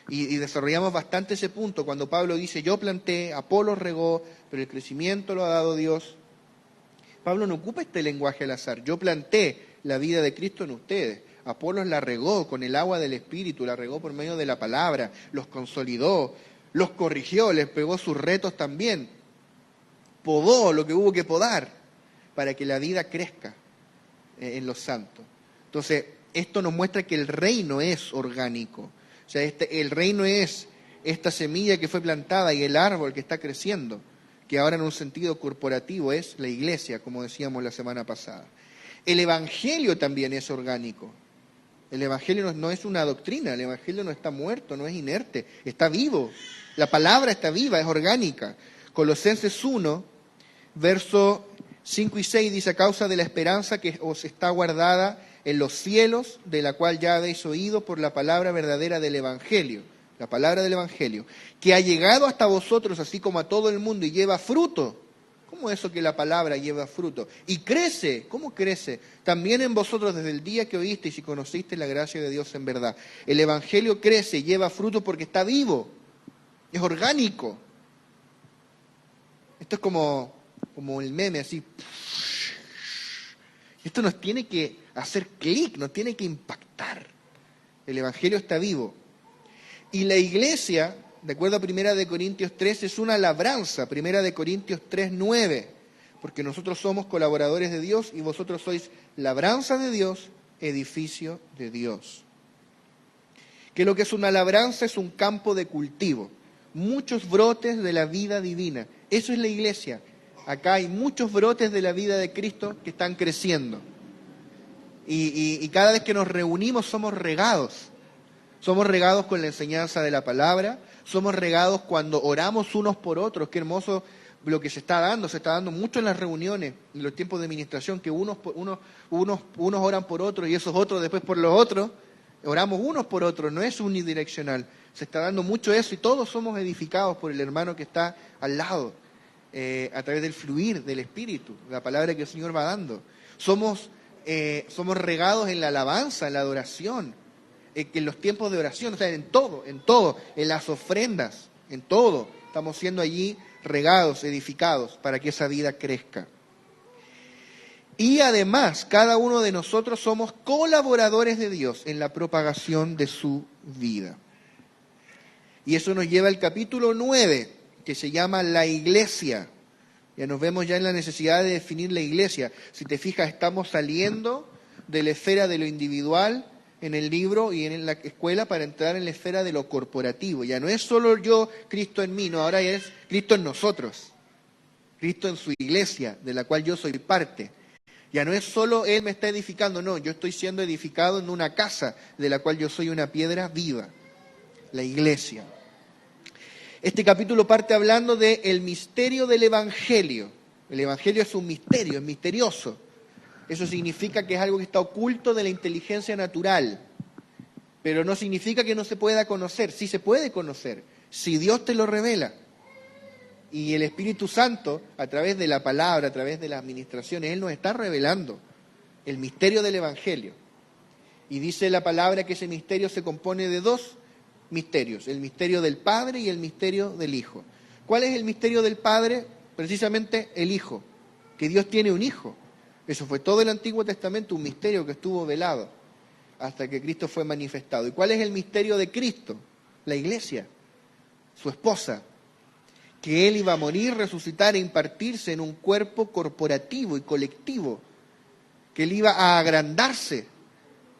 Y desarrollamos bastante ese punto cuando Pablo dice, yo planté, Apolos regó, pero el crecimiento lo ha dado Dios. Pablo no ocupa este lenguaje al azar, yo planté la vida de Cristo en ustedes. Apolos la regó con el agua del Espíritu, la regó por medio de la palabra, los consolidó, los corrigió, les pegó sus retos también, podó lo que hubo que podar para que la vida crezca en los santos. Entonces, esto nos muestra que el reino es orgánico. O sea, el reino es esta semilla que fue plantada y el árbol que está creciendo, que ahora en un sentido corporativo es la iglesia, como decíamos la semana pasada. El evangelio también es orgánico. El evangelio no es una doctrina, el evangelio no está muerto, no es inerte, está vivo. La palabra está viva, es orgánica. Colosenses 1, versos 5 y 6 dice, a causa de la esperanza que os está guardada en los cielos, de la cual ya habéis oído por la palabra verdadera del evangelio, la palabra del evangelio, que ha llegado hasta vosotros, así como a todo el mundo, y lleva fruto. ¿Cómo es eso que la palabra lleva fruto? Y crece. ¿Cómo crece? También en vosotros desde el día que oísteis y conocisteis la gracia de Dios en verdad. El evangelio crece, lleva fruto porque está vivo. Es orgánico. Esto es como el meme así. Esto nos tiene que hacer clic, nos tiene que impactar. El evangelio está vivo. Y la iglesia, de acuerdo a 1 Corintios 3, es una labranza, 1 Corintios 3, 9, porque nosotros somos colaboradores de Dios y vosotros sois labranza de Dios, edificio de Dios. Que lo que es una labranza es un campo de cultivo, muchos brotes de la vida divina. Eso es la iglesia. Acá hay muchos brotes de la vida de Cristo que están creciendo. Y cada vez que nos reunimos somos regados. Somos regados con la enseñanza de la palabra, somos regados cuando oramos unos por otros. Qué hermoso lo que se está dando mucho en las reuniones, en los tiempos de administración, que unos oran por otros y esos otros después por los otros. Oramos unos por otros, no es unidireccional. Se está dando mucho eso y todos somos edificados por el hermano que está al lado, a través del fluir del Espíritu, la palabra que el Señor va dando. Somos regados en la alabanza, en la adoración, en los tiempos de oración, o sea, en todo, en las ofrendas, en todo. Estamos siendo allí regados, edificados, para que esa vida crezca. Y además, cada uno de nosotros somos colaboradores de Dios en la propagación de su vida. Y eso nos lleva al capítulo 9, que se llama la iglesia. Ya nos vemos ya en la necesidad de definir la iglesia. Si te fijas, estamos saliendo de la esfera de lo individual en el libro y en la escuela para entrar en la esfera de lo corporativo. Ya no es solo yo, Cristo en mí, no, ahora ya es Cristo en nosotros. Cristo en su iglesia, de la cual yo soy parte. Ya no es solo Él me está edificando, no, yo estoy siendo edificado en una casa de la cual yo soy una piedra viva, la iglesia. Este capítulo parte hablando del misterio del Evangelio. El Evangelio es un misterio, es misterioso. Eso significa que es algo que está oculto de la inteligencia natural, pero no significa que no se pueda conocer. Sí se puede conocer, si Dios te lo revela. Y el Espíritu Santo, a través de la palabra, a través de las administraciones, Él nos está revelando el misterio del Evangelio. Y dice la palabra que ese misterio se compone de dos misterios, el misterio del Padre y el misterio del Hijo. ¿Cuál es el misterio del Padre? Precisamente el Hijo, que Dios tiene un Hijo. Eso fue todo el Antiguo Testamento, un misterio que estuvo velado hasta que Cristo fue manifestado. ¿Y cuál es el misterio de Cristo? La iglesia, su esposa, que Él iba a morir, resucitar e impartirse en un cuerpo corporativo y colectivo, que Él iba a agrandarse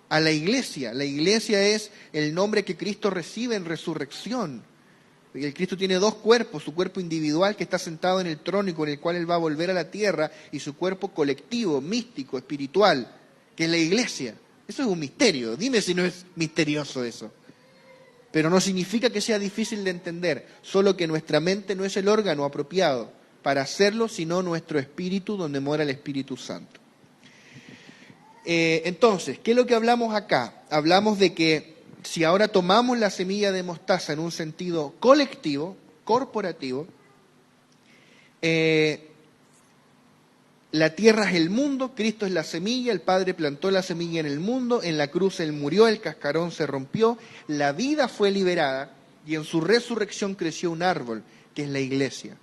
a la iglesia. La iglesia es el nombre que Cristo recibe en resurrección. El Cristo tiene dos cuerpos, su cuerpo individual que está sentado en el trono y con el cual Él va a volver a la tierra, y su cuerpo colectivo, místico, espiritual, que es la iglesia. Eso es un misterio, dime si no es misterioso eso. Pero no significa que sea difícil de entender, solo que nuestra mente no es el órgano apropiado para hacerlo, sino nuestro espíritu, donde mora el Espíritu Santo. Entonces, ¿qué es lo que hablamos acá? Hablamos de que si ahora tomamos la semilla de mostaza en un sentido colectivo, corporativo, la tierra es el mundo, Cristo es la semilla, el Padre plantó la semilla en el mundo, en la cruz Él murió, el cascarón se rompió, la vida fue liberada y en su resurrección creció un árbol, que es la iglesia.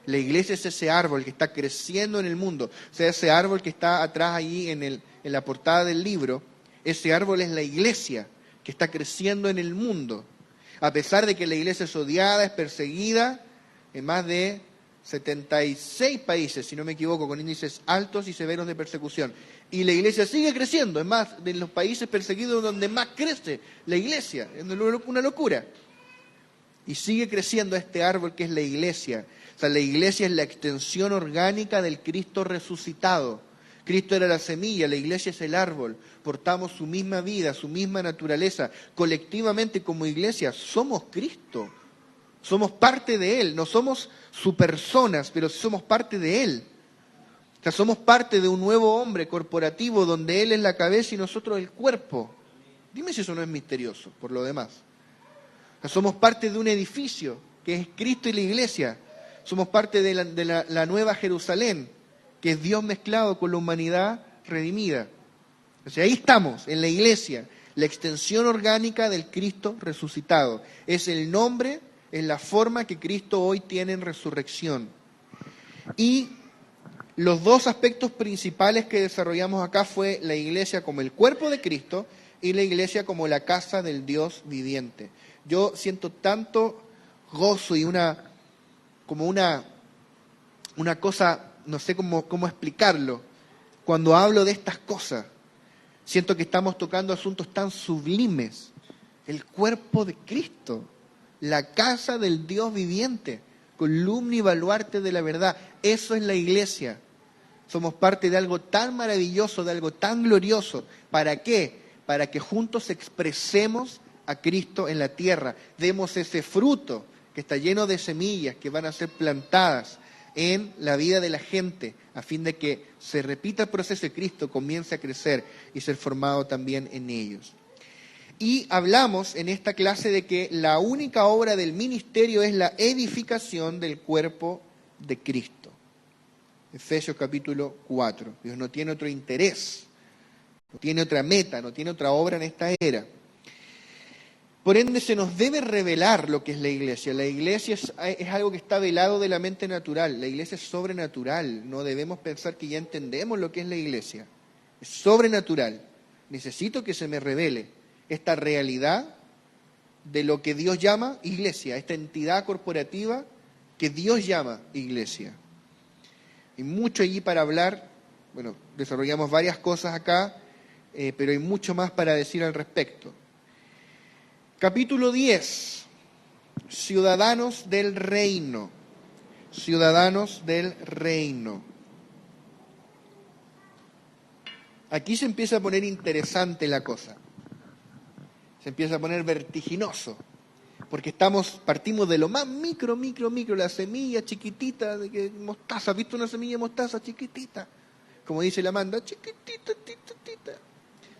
La iglesia es ese árbol que está creciendo en el mundo, o sea, ese árbol que está atrás allí en la portada del libro, ese árbol es la iglesia que está creciendo en el mundo, a pesar de que la iglesia es odiada, es perseguida en más de 76 países, si no me equivoco, con índices altos y severos de persecución. Y la iglesia sigue creciendo, es más, de los países perseguidos donde más crece la iglesia, es una locura. Y sigue creciendo este árbol que es la iglesia. O sea, la iglesia es la extensión orgánica del Cristo resucitado. Cristo era la semilla, la iglesia es el árbol. Portamos su misma vida, su misma naturaleza. Colectivamente como iglesia somos Cristo. Somos parte de Él. No somos su personas, pero somos parte de Él. O sea, somos parte de un nuevo hombre corporativo donde Él es la cabeza y nosotros el cuerpo. Dime si eso no es misterioso, por lo demás. O sea, somos parte de un edificio que es Cristo y la iglesia. Somos parte de la nueva Jerusalén, que es Dios mezclado con la humanidad redimida. O sea, ahí estamos, en la iglesia, la extensión orgánica del Cristo resucitado. Es el nombre, es la forma que Cristo hoy tiene en resurrección. Y los dos aspectos principales que desarrollamos acá fue la iglesia como el cuerpo de Cristo y la iglesia como la casa del Dios viviente. Yo siento tanto gozo y una cosa, no sé cómo explicarlo, cuando hablo de estas cosas. Siento que estamos tocando asuntos tan sublimes. El cuerpo de Cristo, la casa del Dios viviente, columna y baluarte de la verdad. Eso es la iglesia. Somos parte de algo tan maravilloso, de algo tan glorioso. ¿Para qué? Para que juntos expresemos a Cristo en la tierra. Demos ese fruto que está lleno de semillas que van a ser plantadas en la vida de la gente, a fin de que se repita el proceso de Cristo, comience a crecer y ser formado también en ellos. Y hablamos en esta clase de que la única obra del ministerio es la edificación del cuerpo de Cristo. Efesios capítulo 4. Dios no tiene otro interés, no tiene otra meta, no tiene otra obra en esta era. Por ende, se nos debe revelar lo que es la iglesia. La iglesia es algo que está velado de la mente natural. La iglesia es sobrenatural. No debemos pensar que ya entendemos lo que es la iglesia. Es sobrenatural. Necesito que se me revele esta realidad de lo que Dios llama iglesia, esta entidad corporativa que Dios llama iglesia. Hay mucho allí para hablar. Bueno, desarrollamos varias cosas acá, pero hay mucho más para decir al respecto. Capítulo 10, ciudadanos del reino, ciudadanos del reino. Aquí se empieza a poner interesante la cosa, se empieza a poner vertiginoso, porque partimos de lo más micro, la semilla chiquitita de que mostaza. ¿Has visto una semilla de mostaza chiquitita? Como dice la Amanda, chiquitita,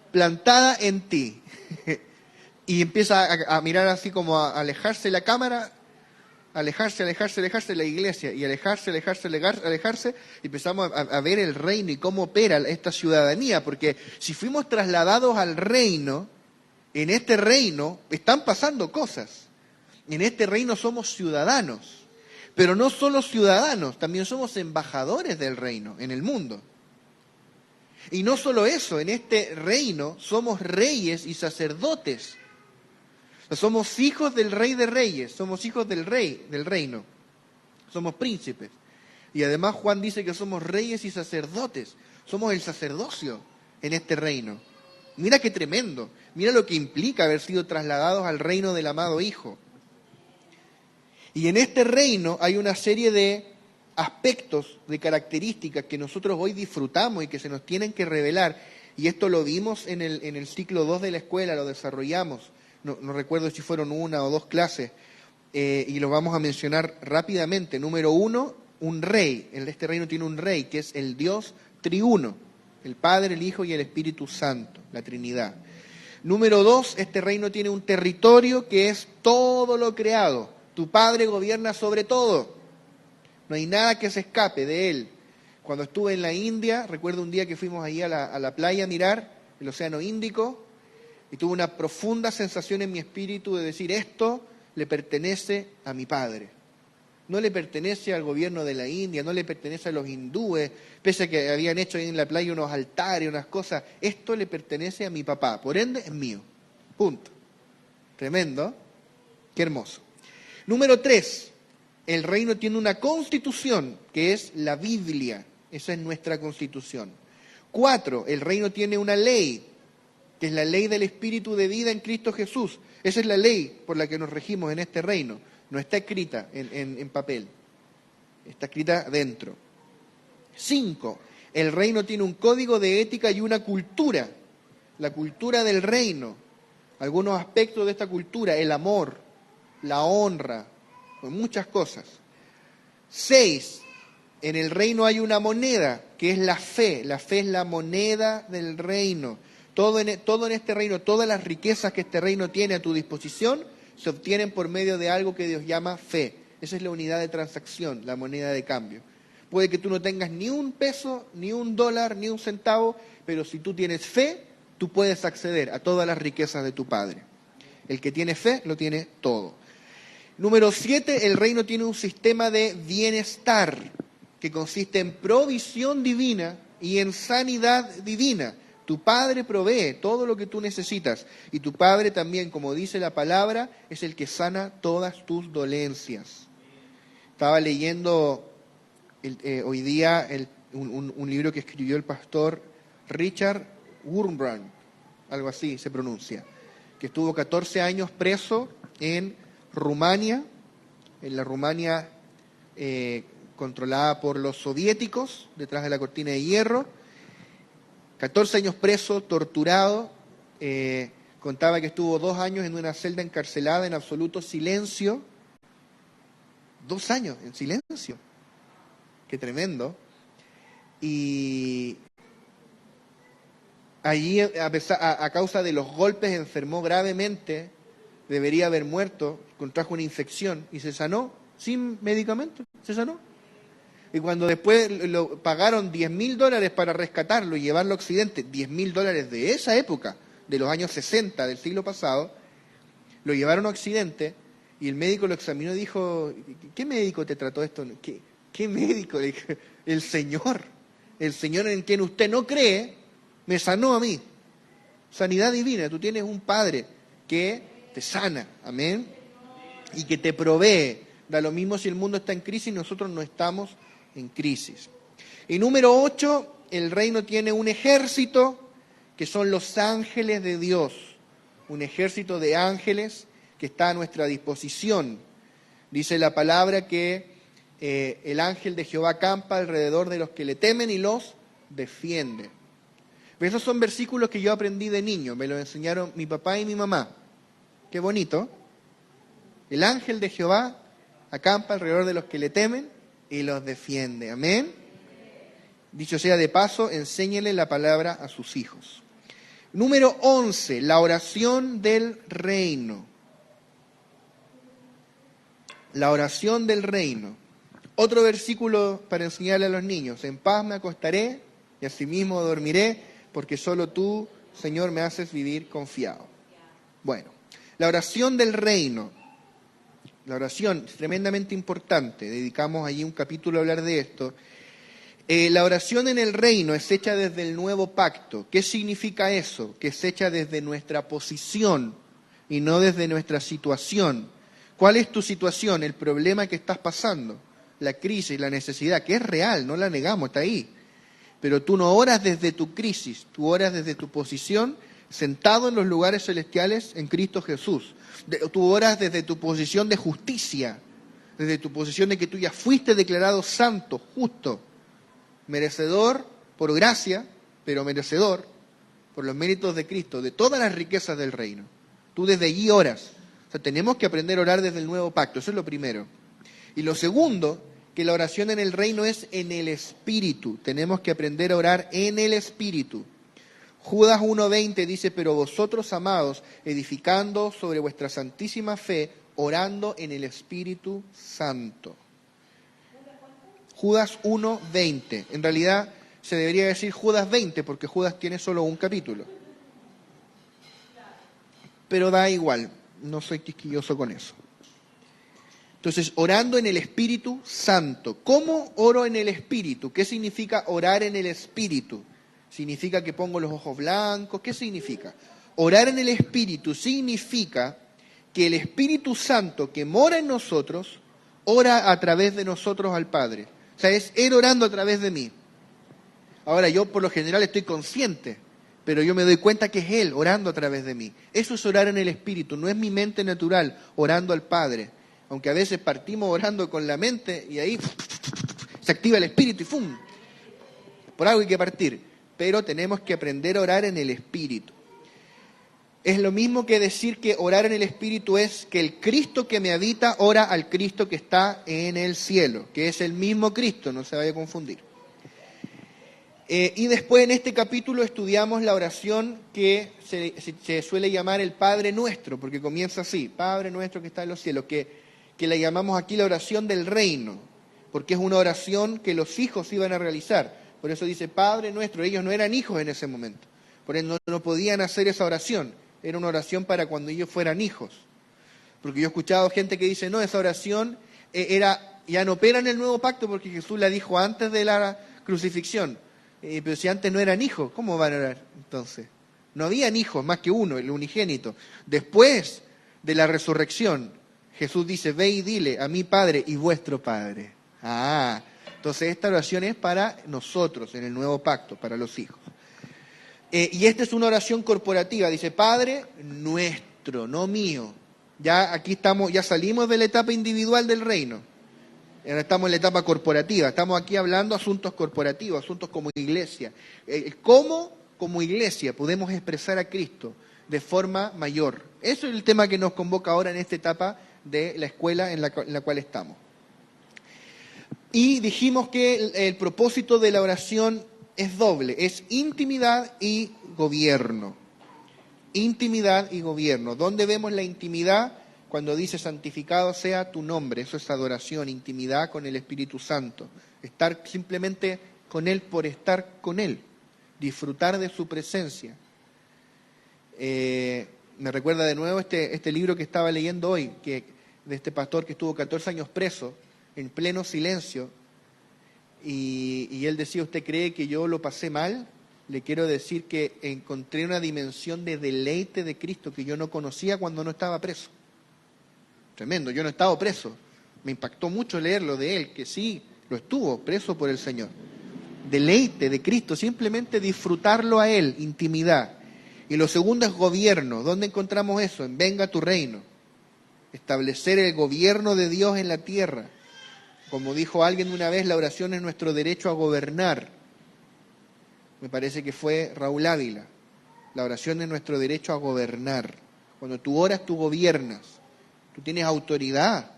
plantada en ti. Y empieza a mirar así como a alejarse la cámara, alejarse la iglesia, y alejarse, y empezamos a ver el reino y cómo opera esta ciudadanía, porque si fuimos trasladados al reino, en este reino están pasando cosas. En este reino somos ciudadanos, pero no solo ciudadanos, también somos embajadores del reino en el mundo. Y no solo eso, en este reino somos reyes y sacerdotes. Somos hijos del Rey de Reyes, somos hijos del Rey, del reino, somos príncipes. Y además Juan dice que somos reyes y sacerdotes, somos el sacerdocio en este reino. Mira qué tremendo, mira lo que implica haber sido trasladados al reino del amado Hijo. Y en este reino hay una serie de aspectos, de características que nosotros hoy disfrutamos y que se nos tienen que revelar. Y esto lo vimos en el ciclo 2 de la escuela, lo desarrollamos. No recuerdo si fueron 1 o 2 clases, y los vamos a mencionar rápidamente. Número 1, un rey. Este reino tiene un rey, que es el Dios triuno, el Padre, el Hijo y el Espíritu Santo, la Trinidad. Número 2, este reino tiene un territorio que es todo lo creado. Tu Padre gobierna sobre todo. No hay nada que se escape de Él. Cuando estuve en la India, recuerdo un día que fuimos ahí a la playa a mirar el Océano Índico, y tuve una profunda sensación en mi espíritu de decir, esto le pertenece a mi Padre. No le pertenece al gobierno de la India, no le pertenece a los hindúes, pese a que habían hecho ahí en la playa unos altares, unas cosas. Esto le pertenece a mi papá, por ende es mío. Punto. Tremendo. Qué hermoso. Número 3, el reino tiene una constitución, que es la Biblia. Esa es nuestra constitución. 4, el reino tiene una ley, que es la ley del Espíritu de vida en Cristo Jesús. Esa es la ley por la que nos regimos en este reino. No está escrita en papel, está escrita dentro. 5, el reino tiene un código de ética y una cultura, la cultura del reino. Algunos aspectos de esta cultura, el amor, la honra, muchas cosas. 6, en el reino hay una moneda, que es la fe. La fe es la moneda del reino. Todo en este reino, todas las riquezas que este reino tiene a tu disposición, se obtienen por medio de algo que Dios llama fe. Esa es la unidad de transacción, la moneda de cambio. Puede que tú no tengas ni un peso, ni un dólar, ni un centavo, pero si tú tienes fe, tú puedes acceder a todas las riquezas de tu Padre. El que tiene fe, lo tiene todo. Número 7, el reino tiene un sistema de bienestar, que consiste en provisión divina y en sanidad divina. Tu Padre provee todo lo que tú necesitas, y tu Padre también, como dice la palabra, es el que sana todas tus dolencias. Estaba leyendo hoy día un libro que escribió el pastor Richard Wurmbrand, algo así se pronuncia, que estuvo 14 años preso en Rumania, en la Rumania controlada por los soviéticos, detrás de la cortina de hierro. 14 años preso, torturado, contaba que estuvo 2 años en una celda encarcelada en absoluto silencio. 2 años en silencio. Qué tremendo. Y allí, a causa de los golpes, enfermó gravemente, debería haber muerto, contrajo una infección y se sanó sin medicamentos, se sanó. Y cuando después lo pagaron $10.000 para rescatarlo y llevarlo a Occidente, $10.000 de esa época, de los años 60 del siglo pasado, lo llevaron a Occidente y el médico lo examinó y dijo, ¿qué médico te trató esto? ¿Qué médico? Le dijo, el Señor en quien usted no cree, me sanó a mí. Sanidad divina, tú tienes un Padre que te sana, amén, y que te provee. Da lo mismo si el mundo está en crisis, nosotros no estamos en crisis. Y número 8, el reino tiene un ejército que son los ángeles de Dios, un ejército de ángeles que está a nuestra disposición. Dice la palabra que el ángel de Jehová acampa alrededor de los que le temen y los defiende. Esos son versículos que yo aprendí de niño, me los enseñaron mi papá y mi mamá. Qué bonito. El ángel de Jehová acampa alrededor de los que le temen y los defiende. Amén. Dicho sea de paso, enséñele la palabra a sus hijos. Número 11, la oración del reino. La oración del reino. Otro versículo para enseñarle a los niños. En paz me acostaré y asimismo dormiré, porque solo tú, Señor, me haces vivir confiado. Bueno, la oración del reino. La oración es tremendamente importante. Dedicamos allí un capítulo a hablar de esto. La oración en el reino es hecha desde el nuevo pacto. ¿Qué significa eso? Que es hecha desde nuestra posición y no desde nuestra situación. ¿Cuál es tu situación? El problema que estás pasando, la crisis, la necesidad, que es real, no la negamos, está ahí. Pero tú no oras desde tu crisis, tú oras desde tu posición, sentado en los lugares celestiales en Cristo Jesús. Tú oras desde tu posición de justicia, desde tu posición de que tú ya fuiste declarado santo, justo, merecedor por gracia, pero merecedor por los méritos de Cristo, de todas las riquezas del reino. Tú desde allí oras. O sea, tenemos que aprender a orar desde el nuevo pacto, eso es lo primero. Y lo segundo, que la oración en el reino es en el Espíritu. Tenemos que aprender a orar en el Espíritu. Judas 1:20 dice, pero vosotros, amados, edificando sobre vuestra santísima fe, orando en el Espíritu Santo. Judas 1:20. En realidad se debería decir Judas 20, porque Judas tiene solo un capítulo. Pero da igual, no soy quisquilloso con eso. Entonces, orando en el Espíritu Santo. ¿Cómo oro en el Espíritu? ¿Qué significa orar en el Espíritu? ¿Significa que pongo los ojos blancos? ¿Qué significa? Orar en el Espíritu significa que el Espíritu Santo que mora en nosotros, ora a través de nosotros al Padre. O sea, es Él orando a través de mí. Ahora, yo por lo general estoy consciente, pero yo me doy cuenta que es Él orando a través de mí. Eso es orar en el Espíritu, no es mi mente natural orando al Padre. Aunque a veces partimos orando con la mente y ahí se activa el Espíritu y ¡fum! Por algo hay que partir. Pero tenemos que aprender a orar en el Espíritu. Es lo mismo que decir que orar en el Espíritu es que el Cristo que me habita ora al Cristo que está en el cielo, que es el mismo Cristo, no se vaya a confundir. Y después en este capítulo estudiamos la oración que se suele llamar el Padre Nuestro, porque comienza así, Padre Nuestro que está en los cielos, que la llamamos aquí la oración del reino, porque es una oración que los hijos iban a realizar. Por eso dice Padre Nuestro, ellos no eran hijos en ese momento, por eso no podían hacer esa oración, era una oración para cuando ellos fueran hijos. Porque yo he escuchado gente que dice, no, esa oración ya no opera en el nuevo pacto porque Jesús la dijo antes de la crucifixión. Pero si antes no eran hijos, ¿cómo van a orar entonces? No habían hijos, más que uno, el unigénito. Después de la resurrección, Jesús dice, ve y dile a mi Padre y vuestro Padre. Entonces esta oración es para nosotros en el nuevo pacto, para los hijos. Y esta es una oración corporativa, dice, Padre nuestro, no mío. Ya aquí estamos, ya salimos de la etapa individual del reino. Ahora estamos en la etapa corporativa, estamos aquí hablando asuntos corporativos, asuntos como iglesia. ¿Cómo como iglesia podemos expresar a Cristo de forma mayor? Eso es el tema que nos convoca ahora en esta etapa de la escuela en la cual estamos. Y dijimos que el propósito de la oración es doble, es intimidad y gobierno. Intimidad y gobierno. ¿Dónde vemos la intimidad? Cuando dice santificado sea tu nombre, eso es adoración, intimidad con el Espíritu Santo. Estar simplemente con Él por estar con Él, disfrutar de su presencia. Me recuerda de nuevo este libro que estaba leyendo hoy, de este pastor que estuvo 14 años preso, en pleno silencio, y él decía, ¿usted cree que yo lo pasé mal? Le quiero decir que encontré una dimensión de deleite de Cristo que yo no conocía cuando no estaba preso. Tremendo, yo no he estado preso. Me impactó mucho leerlo de él, que sí, lo estuvo preso por el Señor. Deleite de Cristo, simplemente disfrutarlo a Él, intimidad. Y lo segundo es gobierno. ¿Dónde encontramos eso? En venga tu reino. Establecer el gobierno de Dios en la tierra. Como dijo alguien una vez, la oración es nuestro derecho a gobernar. Me parece que fue Raúl Ávila. La oración es nuestro derecho a gobernar. Cuando tú oras, tú gobiernas. Tú tienes autoridad.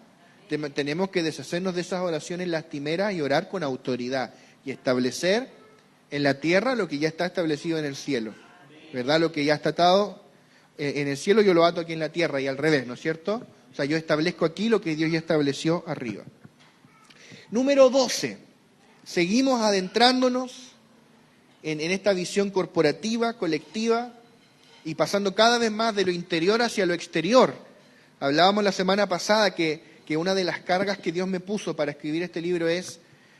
Tenemos que deshacernos de esas oraciones lastimeras y orar con autoridad. Y establecer en la tierra lo que ya está establecido en el cielo. ¿Verdad? Lo que ya está atado en el cielo, yo lo ato aquí en la tierra y al revés, ¿no es cierto? O sea, yo establezco aquí lo que Dios ya estableció arriba. Número 12. Seguimos adentrándonos en esta visión corporativa, colectiva, y pasando cada vez más de lo interior hacia lo exterior. Hablábamos la semana pasada que una de las cargas que Dios me puso para escribir este libro es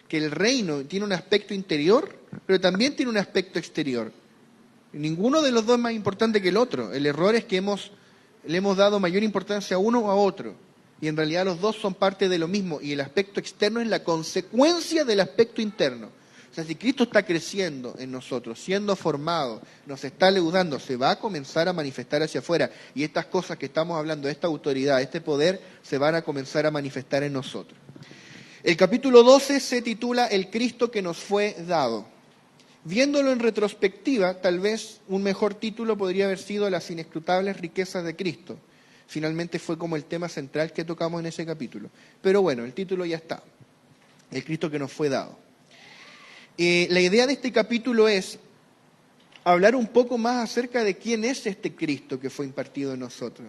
que el reino tiene un aspecto interior, pero también tiene un aspecto exterior. Ninguno de los dos es más importante que el otro. El error es que le hemos dado mayor importancia a uno o a otro. Y en realidad los dos son parte de lo mismo. Y el aspecto externo es la consecuencia del aspecto interno. O sea, si Cristo está creciendo en nosotros, siendo formado, nos está leudando, se va a comenzar a manifestar hacia afuera. Y estas cosas que estamos hablando, esta autoridad, este poder, se van a comenzar a manifestar en nosotros. El capítulo 12 se titula El Cristo que nos fue dado. Viéndolo en retrospectiva, tal vez un mejor título podría haber sido Las inescrutables riquezas de Cristo. Finalmente fue como el tema central que tocamos en ese capítulo. Pero bueno, el título ya está. El Cristo que nos fue dado. La idea de este capítulo es hablar un poco más acerca de quién es este Cristo que fue impartido en nosotros.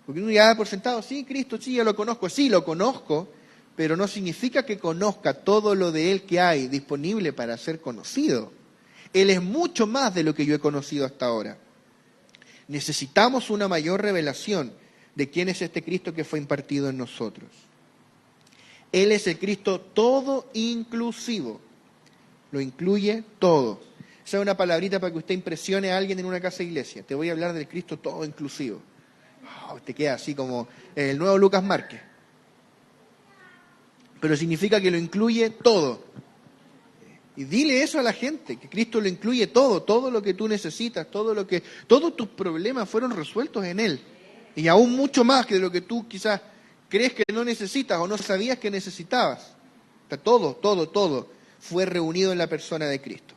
Porque uno ya da por sentado, sí, Cristo, sí, ya lo conozco. Sí, lo conozco, pero no significa que conozca todo lo de Él que hay disponible para ser conocido. Él es mucho más de lo que yo he conocido hasta ahora. Necesitamos una mayor revelación de quién es este Cristo que fue impartido en nosotros. Él es el Cristo todo inclusivo. Lo incluye todo. Esa es una palabrita para que usted impresione a alguien en una casa de iglesia. Te voy a hablar del Cristo todo inclusivo. Te queda así como el nuevo Lucas Márquez. Pero significa que lo incluye todo. Y dile eso a la gente, que Cristo lo incluye todo, todo lo que tú necesitas, todos tus problemas fueron resueltos en Él. Y aún mucho más que de lo que tú quizás crees que no necesitas o no sabías que necesitabas. Todo fue reunido en la persona de Cristo.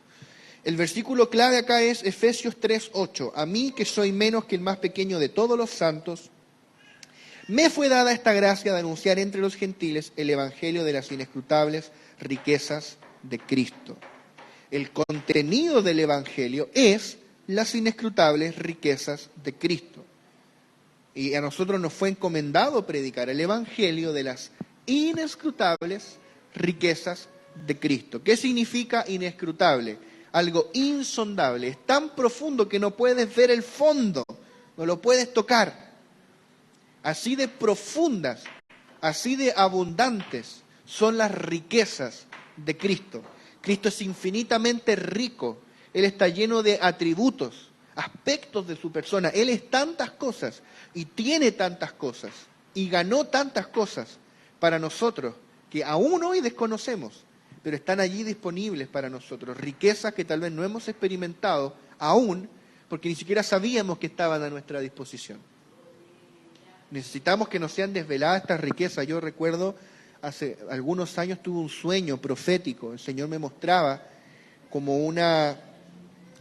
El versículo clave acá es Efesios 3:8. A mí, que soy menos que el más pequeño de todos los santos, me fue dada esta gracia de anunciar entre los gentiles el evangelio de las inescrutables riquezas de Cristo. El contenido del evangelio es las inescrutables riquezas de Cristo. Y a nosotros nos fue encomendado predicar el evangelio de las inescrutables riquezas de Cristo. ¿Qué significa inescrutable? Algo insondable, es tan profundo que no puedes ver el fondo, no lo puedes tocar. Así de profundas, así de abundantes son las riquezas de Cristo. Cristo es infinitamente rico, Él está lleno de atributos, aspectos de su persona. Él es tantas cosas y tiene tantas cosas y ganó tantas cosas para nosotros que aún hoy desconocemos, pero están allí disponibles para nosotros. Riquezas que tal vez no hemos experimentado aún porque ni siquiera sabíamos que estaban a nuestra disposición. Necesitamos que nos sean desveladas estas riquezas. Yo recuerdo, hace algunos años tuve un sueño profético. El Señor me mostraba como una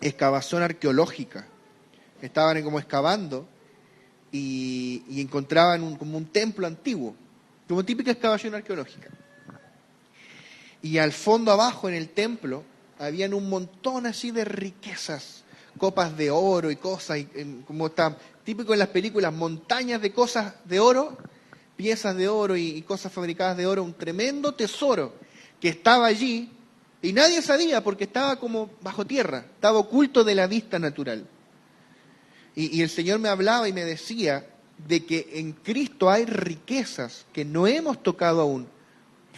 excavación arqueológica. Estaban como excavando y encontraban como un templo antiguo, como típica excavación arqueológica. Y al fondo abajo en el templo habían un montón así de riquezas, copas de oro y cosas, como está típico en las películas, montañas de cosas de oro, piezas de oro y cosas fabricadas de oro, un tremendo tesoro que estaba allí y nadie sabía porque estaba como bajo tierra, estaba oculto de la vista natural. Y el Señor me hablaba y me decía de que en Cristo hay riquezas que no hemos tocado aún,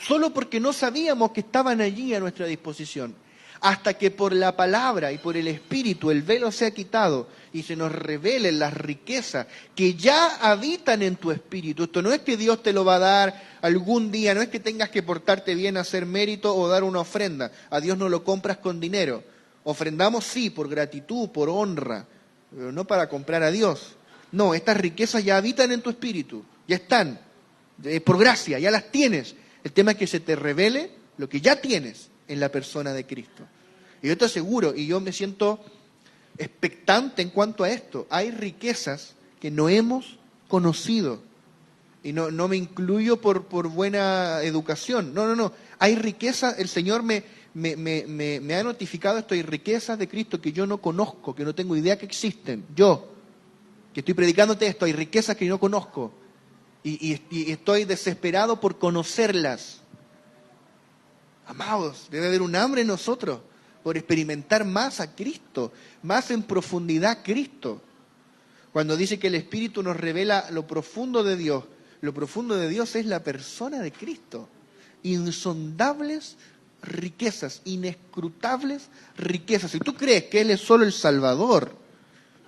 solo porque no sabíamos que estaban allí a nuestra disposición. Hasta que por la palabra y por el Espíritu el velo sea quitado y se nos revelen las riquezas que ya habitan en tu espíritu. Esto no es que Dios te lo va a dar algún día, no es que tengas que portarte bien, hacer mérito o dar una ofrenda. A Dios no lo compras con dinero. Ofrendamos sí, por gratitud, por honra, pero no para comprar a Dios. No, estas riquezas ya habitan en tu espíritu, ya están, por gracia, ya las tienes. El tema es que se te revele lo que ya tienes en la persona de Cristo. Y yo te aseguro, y yo me siento expectante en cuanto a esto, hay riquezas que no hemos conocido. Y no me incluyo por buena educación. No. Hay riquezas, el Señor me ha notificado esto, hay riquezas de Cristo que yo no conozco, que no tengo idea que existen. Yo, que estoy predicándote esto, hay riquezas que yo no conozco. Y estoy desesperado por conocerlas. Amados, debe haber un hambre en nosotros por experimentar más a Cristo, más en profundidad a Cristo. Cuando dice que el Espíritu nos revela lo profundo de Dios, lo profundo de Dios es la persona de Cristo. Insondables riquezas, inescrutables riquezas. Si tú crees que Él es solo el Salvador,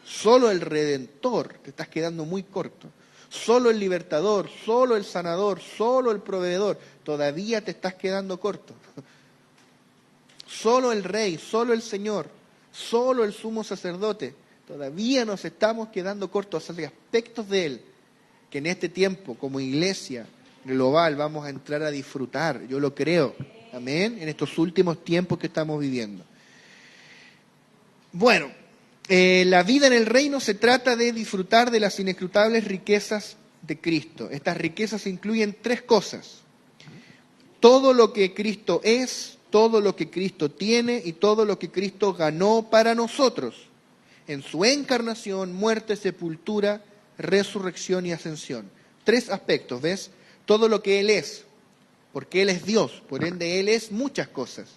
solo el Redentor, te estás quedando muy corto. Solo el libertador, solo el sanador, solo el proveedor, todavía te estás quedando corto. Solo el Rey, solo el Señor, solo el sumo sacerdote, todavía nos estamos quedando cortos. Hay aspectos de Él que en este tiempo, como iglesia global, vamos a entrar a disfrutar. Yo lo creo, amén, en estos últimos tiempos que estamos viviendo. Bueno, la vida en el reino se trata de disfrutar de las inescrutables riquezas de Cristo. Estas riquezas incluyen tres cosas: todo lo que Cristo es, todo lo que Cristo tiene y todo lo que Cristo ganó para nosotros en su encarnación, muerte, sepultura, resurrección y ascensión. Tres aspectos, ¿ves? Todo lo que Él es, porque Él es Dios, por ende Él es muchas cosas,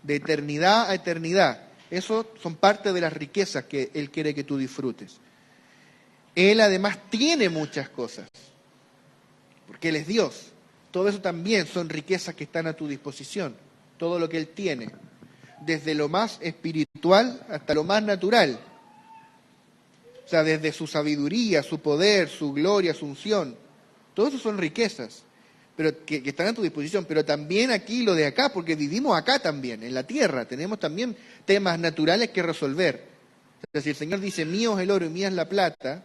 de eternidad a eternidad. Eso son parte de las riquezas que Él quiere que tú disfrutes. Él además tiene muchas cosas, porque Él es Dios. Todo eso también son riquezas que están a tu disposición. Todo lo que Él tiene, desde lo más espiritual hasta lo más natural. O sea, desde su sabiduría, su poder, su gloria, su unción. Todo eso son riquezas, pero que están a tu disposición. Pero también aquí lo de acá, porque vivimos acá también, en la tierra. Tenemos también temas naturales que resolver. O sea, si el Señor dice, mío es el oro y mía es la plata,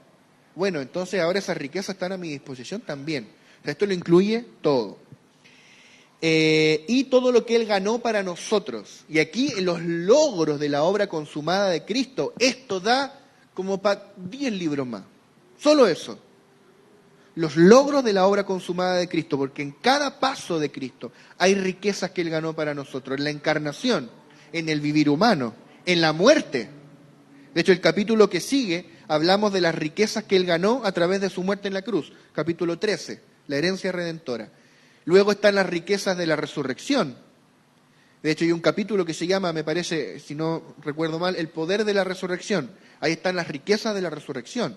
bueno, entonces ahora esas riquezas están a mi disposición también. O sea, esto lo incluye todo. Y todo lo que Él ganó para nosotros. Y aquí los logros de la obra consumada de Cristo, esto da como para 10 libros más. Solo eso. Los logros de la obra consumada de Cristo, porque en cada paso de Cristo hay riquezas que Él ganó para nosotros. En la encarnación, en el vivir humano, en la muerte. De hecho, el capítulo que sigue, hablamos de las riquezas que Él ganó a través de su muerte en la cruz. Capítulo 13, la herencia redentora. Luego están las riquezas de la resurrección. De hecho, hay un capítulo que se llama, me parece, si no recuerdo mal, el poder de la resurrección. Ahí están las riquezas de la resurrección.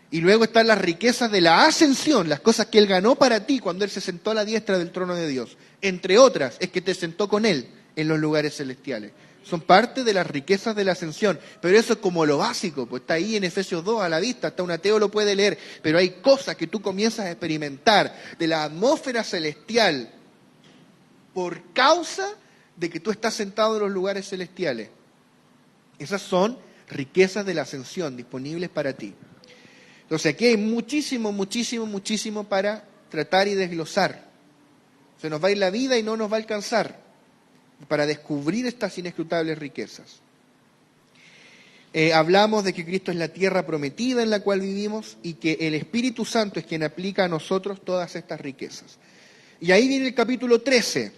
Y luego están las riquezas de la ascensión, las cosas que Él ganó para ti cuando Él se sentó a la diestra del trono de Dios. Entre otras, es que te sentó con Él en los lugares celestiales. Son parte de las riquezas de la ascensión. Pero eso es como lo básico, pues está ahí en Efesios 2 a la vista, hasta un ateo lo puede leer. Pero hay cosas que tú comienzas a experimentar de la atmósfera celestial por causa de que tú estás sentado en los lugares celestiales. Esas son riquezas de la ascensión disponibles para ti. Entonces aquí hay muchísimo, muchísimo, muchísimo para tratar y desglosar. Se nos va a ir la vida y no nos va a alcanzar para descubrir estas inescrutables riquezas. Hablamos de que Cristo es la tierra prometida en la cual vivimos y que el Espíritu Santo es quien aplica a nosotros todas estas riquezas. Y ahí viene el capítulo 13,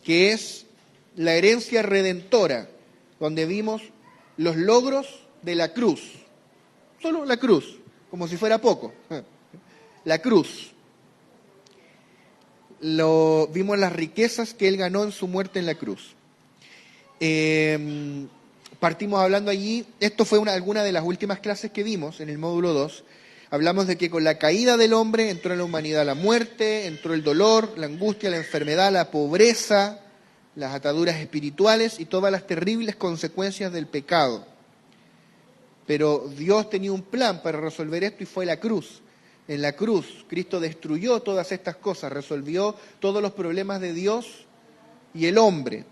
que es la herencia redentora, donde vimos los logros de la cruz. Solo la cruz, como si fuera poco. La cruz. Vimos las riquezas que Él ganó en su muerte en la cruz. Partimos hablando allí, esto fue alguna de las últimas clases que vimos en el módulo 2, hablamos de que con la caída del hombre entró en la humanidad la muerte, entró el dolor, la angustia, la enfermedad, la pobreza, las ataduras espirituales y todas las terribles consecuencias del pecado. Pero Dios tenía un plan para resolver esto y fue la cruz. En la cruz Cristo destruyó todas estas cosas, resolvió todos los problemas de Dios y el hombre.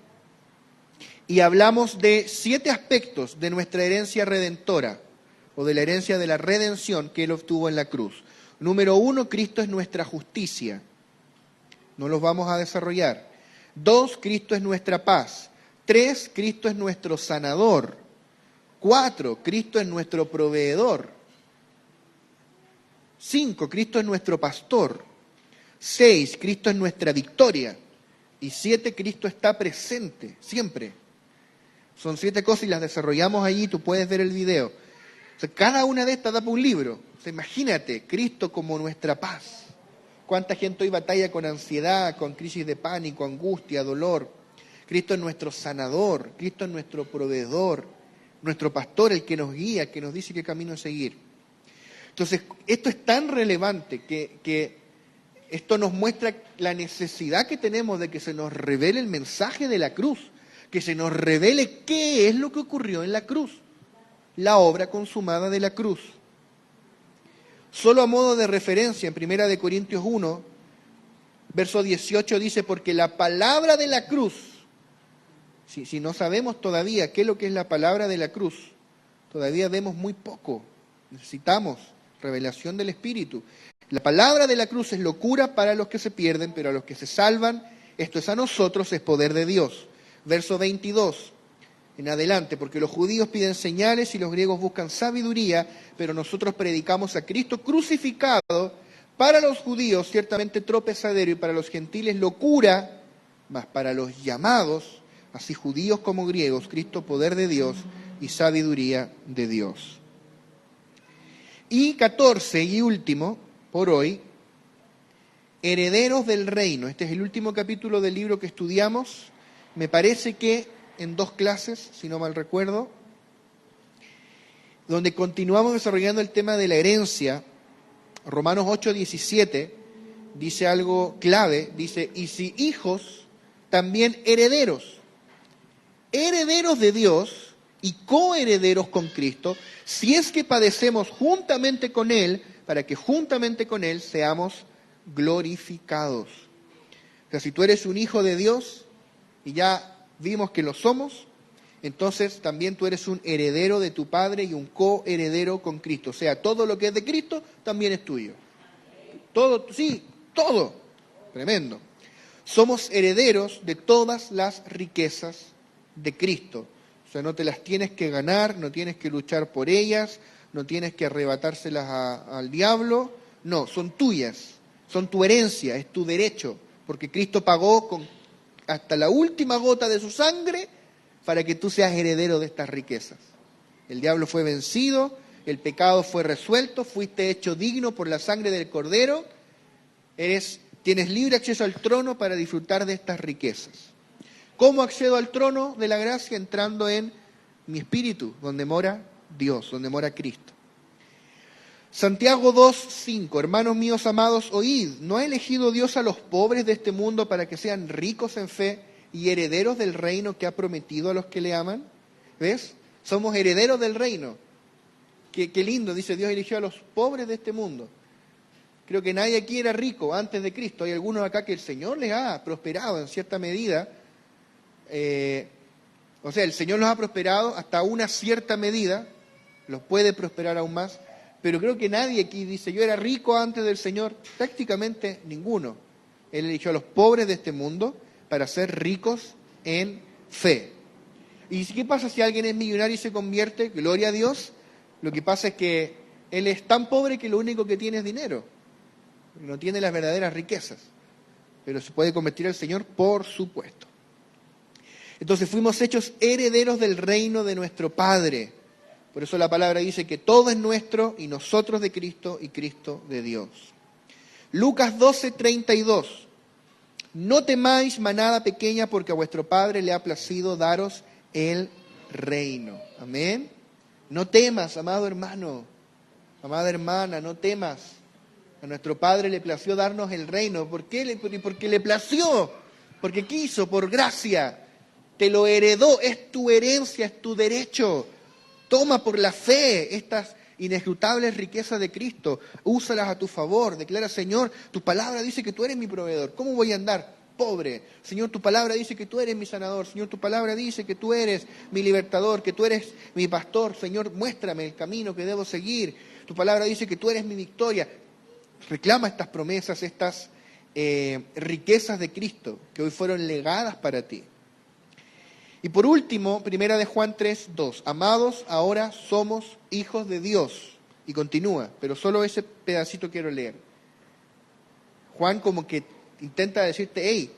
Y hablamos de 7 aspectos de nuestra herencia redentora, o de la herencia de la redención que Él obtuvo en la cruz. Número 1, Cristo es nuestra justicia. No los vamos a desarrollar. 2, Cristo es nuestra paz. 3, Cristo es nuestro sanador. 4, Cristo es nuestro proveedor. 5, Cristo es nuestro pastor. 6, Cristo es nuestra victoria. Y 7, Cristo está presente, siempre. Son 7 cosas y las desarrollamos allí, tú puedes ver el video. O sea, cada una de estas da para un libro. O sea, imagínate, Cristo como nuestra paz. ¿Cuánta gente hoy batalla con ansiedad, con crisis de pánico, angustia, dolor? Cristo es nuestro sanador, Cristo es nuestro proveedor, nuestro pastor, el que nos guía, que nos dice qué camino seguir. Entonces, esto es tan relevante que esto nos muestra la necesidad que tenemos de que se nos revele el mensaje de la cruz, que se nos revele qué es lo que ocurrió en la cruz, la obra consumada de la cruz. Solo a modo de referencia, en 1 Corintios 1, verso 18 dice, porque la palabra de la cruz, si no sabemos todavía qué es lo que es la palabra de la cruz, todavía vemos muy poco, necesitamos revelación del Espíritu. La palabra de la cruz es locura para los que se pierden, pero a los que se salvan, esto es a nosotros, es poder de Dios. Verso 22, en adelante, porque los judíos piden señales y los griegos buscan sabiduría, pero nosotros predicamos a Cristo crucificado, para los judíos ciertamente tropezadero y para los gentiles locura, mas para los llamados, así judíos como griegos, Cristo poder de Dios y sabiduría de Dios. Y 14 y último, por hoy, herederos del reino. Este es el último capítulo del libro que estudiamos. Me parece que en 2 clases, si no mal recuerdo, donde continuamos desarrollando el tema de la herencia. Romanos 8:17 dice algo clave, dice, y si hijos, también herederos, herederos de Dios y coherederos con Cristo, si es que padecemos juntamente con Él, para que juntamente con Él seamos glorificados. O sea, si tú eres un hijo de Dios, y ya vimos que lo somos, entonces también tú eres un heredero de tu Padre y un coheredero con Cristo. O sea, todo lo que es de Cristo también es tuyo. Todo, sí, todo. Tremendo. Somos herederos de todas las riquezas de Cristo. O sea, no te las tienes que ganar, no tienes que luchar por ellas, no tienes que arrebatárselas al diablo. No, son tuyas, son tu herencia, es tu derecho, porque Cristo pagó hasta la última gota de su sangre para que tú seas heredero de estas riquezas. El diablo fue vencido, el pecado fue resuelto, fuiste hecho digno por la sangre del Cordero, tienes libre acceso al trono para disfrutar de estas riquezas. ¿Cómo accedo al trono de la gracia? Entrando en mi espíritu, donde mora Dios, donde mora Cristo. Santiago 2:5, hermanos míos amados, oíd, ¿no ha elegido Dios a los pobres de este mundo para que sean ricos en fe y herederos del reino que ha prometido a los que le aman? ¿Ves? Somos herederos del reino. Qué lindo, dice Dios eligió a los pobres de este mundo. Creo que nadie aquí era rico antes de Cristo. Hay algunos acá que el Señor les ha prosperado en cierta medida. O sea, el Señor los ha prosperado hasta una cierta medida, los puede prosperar aún más, pero creo que nadie aquí dice, yo era rico antes del Señor. Prácticamente ninguno. Él eligió a los pobres de este mundo para ser ricos en fe. ¿Y qué pasa si alguien es millonario y se convierte? Gloria a Dios. Lo que pasa es que él es tan pobre que lo único que tiene es dinero. No tiene las verdaderas riquezas. Pero se puede convertir al Señor, por supuesto. Entonces fuimos hechos herederos del reino de nuestro Padre. Por eso la palabra dice que todo es nuestro y nosotros de Cristo y Cristo de Dios. Lucas 12:32. No temáis, manada pequeña, porque a vuestro Padre le ha placido daros el reino. Amén. No temas, amado hermano, amada hermana, no temas. A nuestro Padre le plació darnos el reino. ¿Por qué? Porque le plació, porque quiso, por gracia. Te lo heredó, es tu herencia, es tu derecho. Toma por la fe estas inescrutables riquezas de Cristo. Úsalas a tu favor. Declara, Señor, tu palabra dice que tú eres mi proveedor. ¿Cómo voy a andar pobre? Señor, tu palabra dice que tú eres mi sanador. Señor, tu palabra dice que tú eres mi libertador, que tú eres mi pastor. Señor, muéstrame el camino que debo seguir. Tu palabra dice que tú eres mi victoria. Reclama estas promesas, estas riquezas de Cristo que hoy fueron legadas para ti. Y por último, primera de Juan 3:2. Amados, ahora somos hijos de Dios. Y continúa, pero solo ese pedacito quiero leer. Juan como que intenta decirte, hey,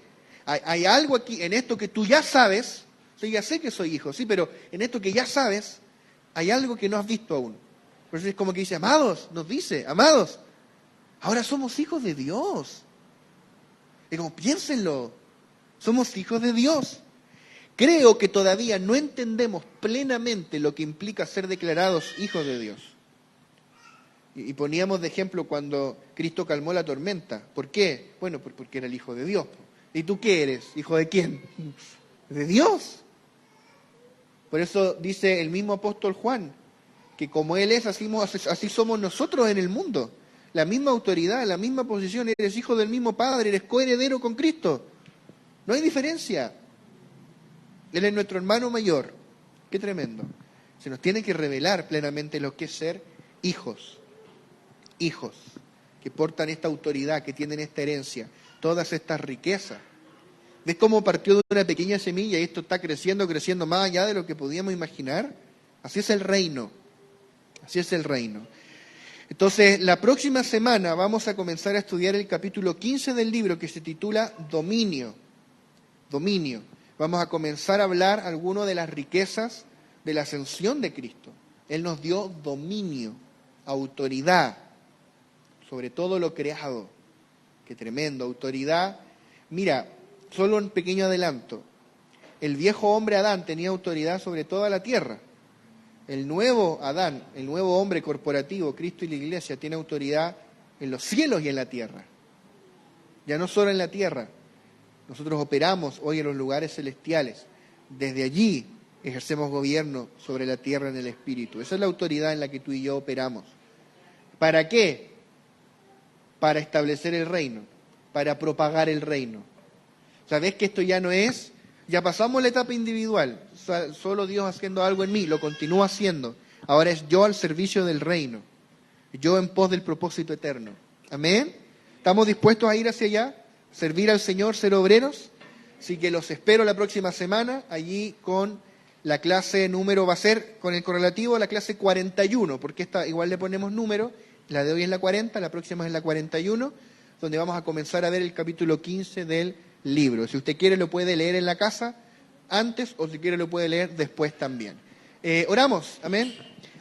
hay algo aquí en esto que tú ya sabes. Sí, ya sé que soy hijo, sí, pero en esto que ya sabes, hay algo que no has visto aún. Por eso es como que dice, amados, nos dice, amados, ahora somos hijos de Dios. Y como piénsenlo, somos hijos de Dios. Creo que todavía no entendemos plenamente lo que implica ser declarados hijos de Dios. Y poníamos de ejemplo cuando Cristo calmó la tormenta. ¿Por qué? Bueno, porque era el Hijo de Dios. ¿Y tú qué eres? ¿Hijo de quién? De Dios. Por eso dice el mismo apóstol Juan, que como Él es, así somos nosotros en el mundo. La misma autoridad, la misma posición, eres hijo del mismo Padre, eres coheredero con Cristo. No hay diferencia. Él es nuestro hermano mayor. Qué tremendo. Se nos tiene que revelar plenamente lo que es ser hijos. Hijos que portan esta autoridad, que tienen esta herencia, todas estas riquezas. ¿Ves cómo partió de una pequeña semilla y esto está creciendo, creciendo más allá de lo que podíamos imaginar? Así es el reino. Así es el reino. Entonces, la próxima semana vamos a comenzar a estudiar el capítulo 15 del libro que se titula Dominio. Dominio. Vamos a comenzar a hablar algunas de las riquezas de la ascensión de Cristo. Él nos dio dominio, autoridad, sobre todo lo creado. Qué tremendo, autoridad. Mira, solo un pequeño adelanto. El viejo hombre Adán tenía autoridad sobre toda la tierra. El nuevo Adán, el nuevo hombre corporativo, Cristo y la Iglesia, tiene autoridad en los cielos y en la tierra. Ya no solo en la tierra. Nosotros operamos hoy en los lugares celestiales. Desde allí ejercemos gobierno sobre la tierra en el Espíritu. Esa es la autoridad en la que tú y yo operamos. ¿Para qué? Para establecer el reino, para propagar el reino. ¿Sabes que esto ya no es? Ya pasamos la etapa individual, solo Dios haciendo algo en mí, lo continúa haciendo. Ahora es yo al servicio del reino, yo en pos del propósito eterno. ¿Amén? ¿Estamos dispuestos a ir hacia allá? ¿Servir al Señor, ser obreros? Así que los espero la próxima semana, allí con la clase número, va a ser con el correlativo a la clase 41, porque esta igual le ponemos número, la de hoy es la 40, la próxima es la 41, donde vamos a comenzar a ver el capítulo 15 del libro. Si usted quiere lo puede leer en la casa antes o si quiere lo puede leer después también. Oramos, amén.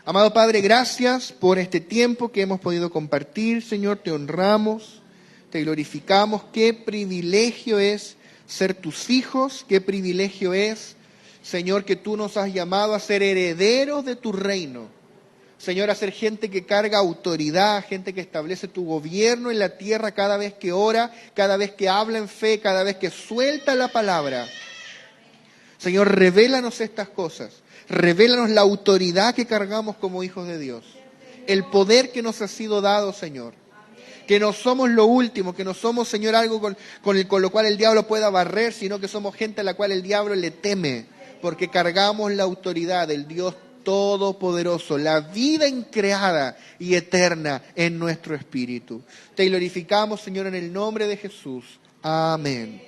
Amado Padre, gracias por este tiempo que hemos podido compartir, Señor, te honramos, te glorificamos. Qué privilegio es ser tus hijos, qué privilegio es, Señor, que tú nos has llamado a ser herederos de tu reino. Señor, a ser gente que carga autoridad, gente que establece tu gobierno en la tierra cada vez que ora, cada vez que habla en fe, cada vez que suelta la palabra. Señor, revélanos estas cosas, revélanos la autoridad que cargamos como hijos de Dios, el poder que nos ha sido dado, Señor. Que no somos lo último, que no somos, Señor, algo con lo cual el diablo pueda barrer, sino que somos gente a la cual el diablo le teme, porque cargamos la autoridad del Dios Todopoderoso, la vida increada y eterna en nuestro espíritu. Te glorificamos, Señor, en el nombre de Jesús. Amén.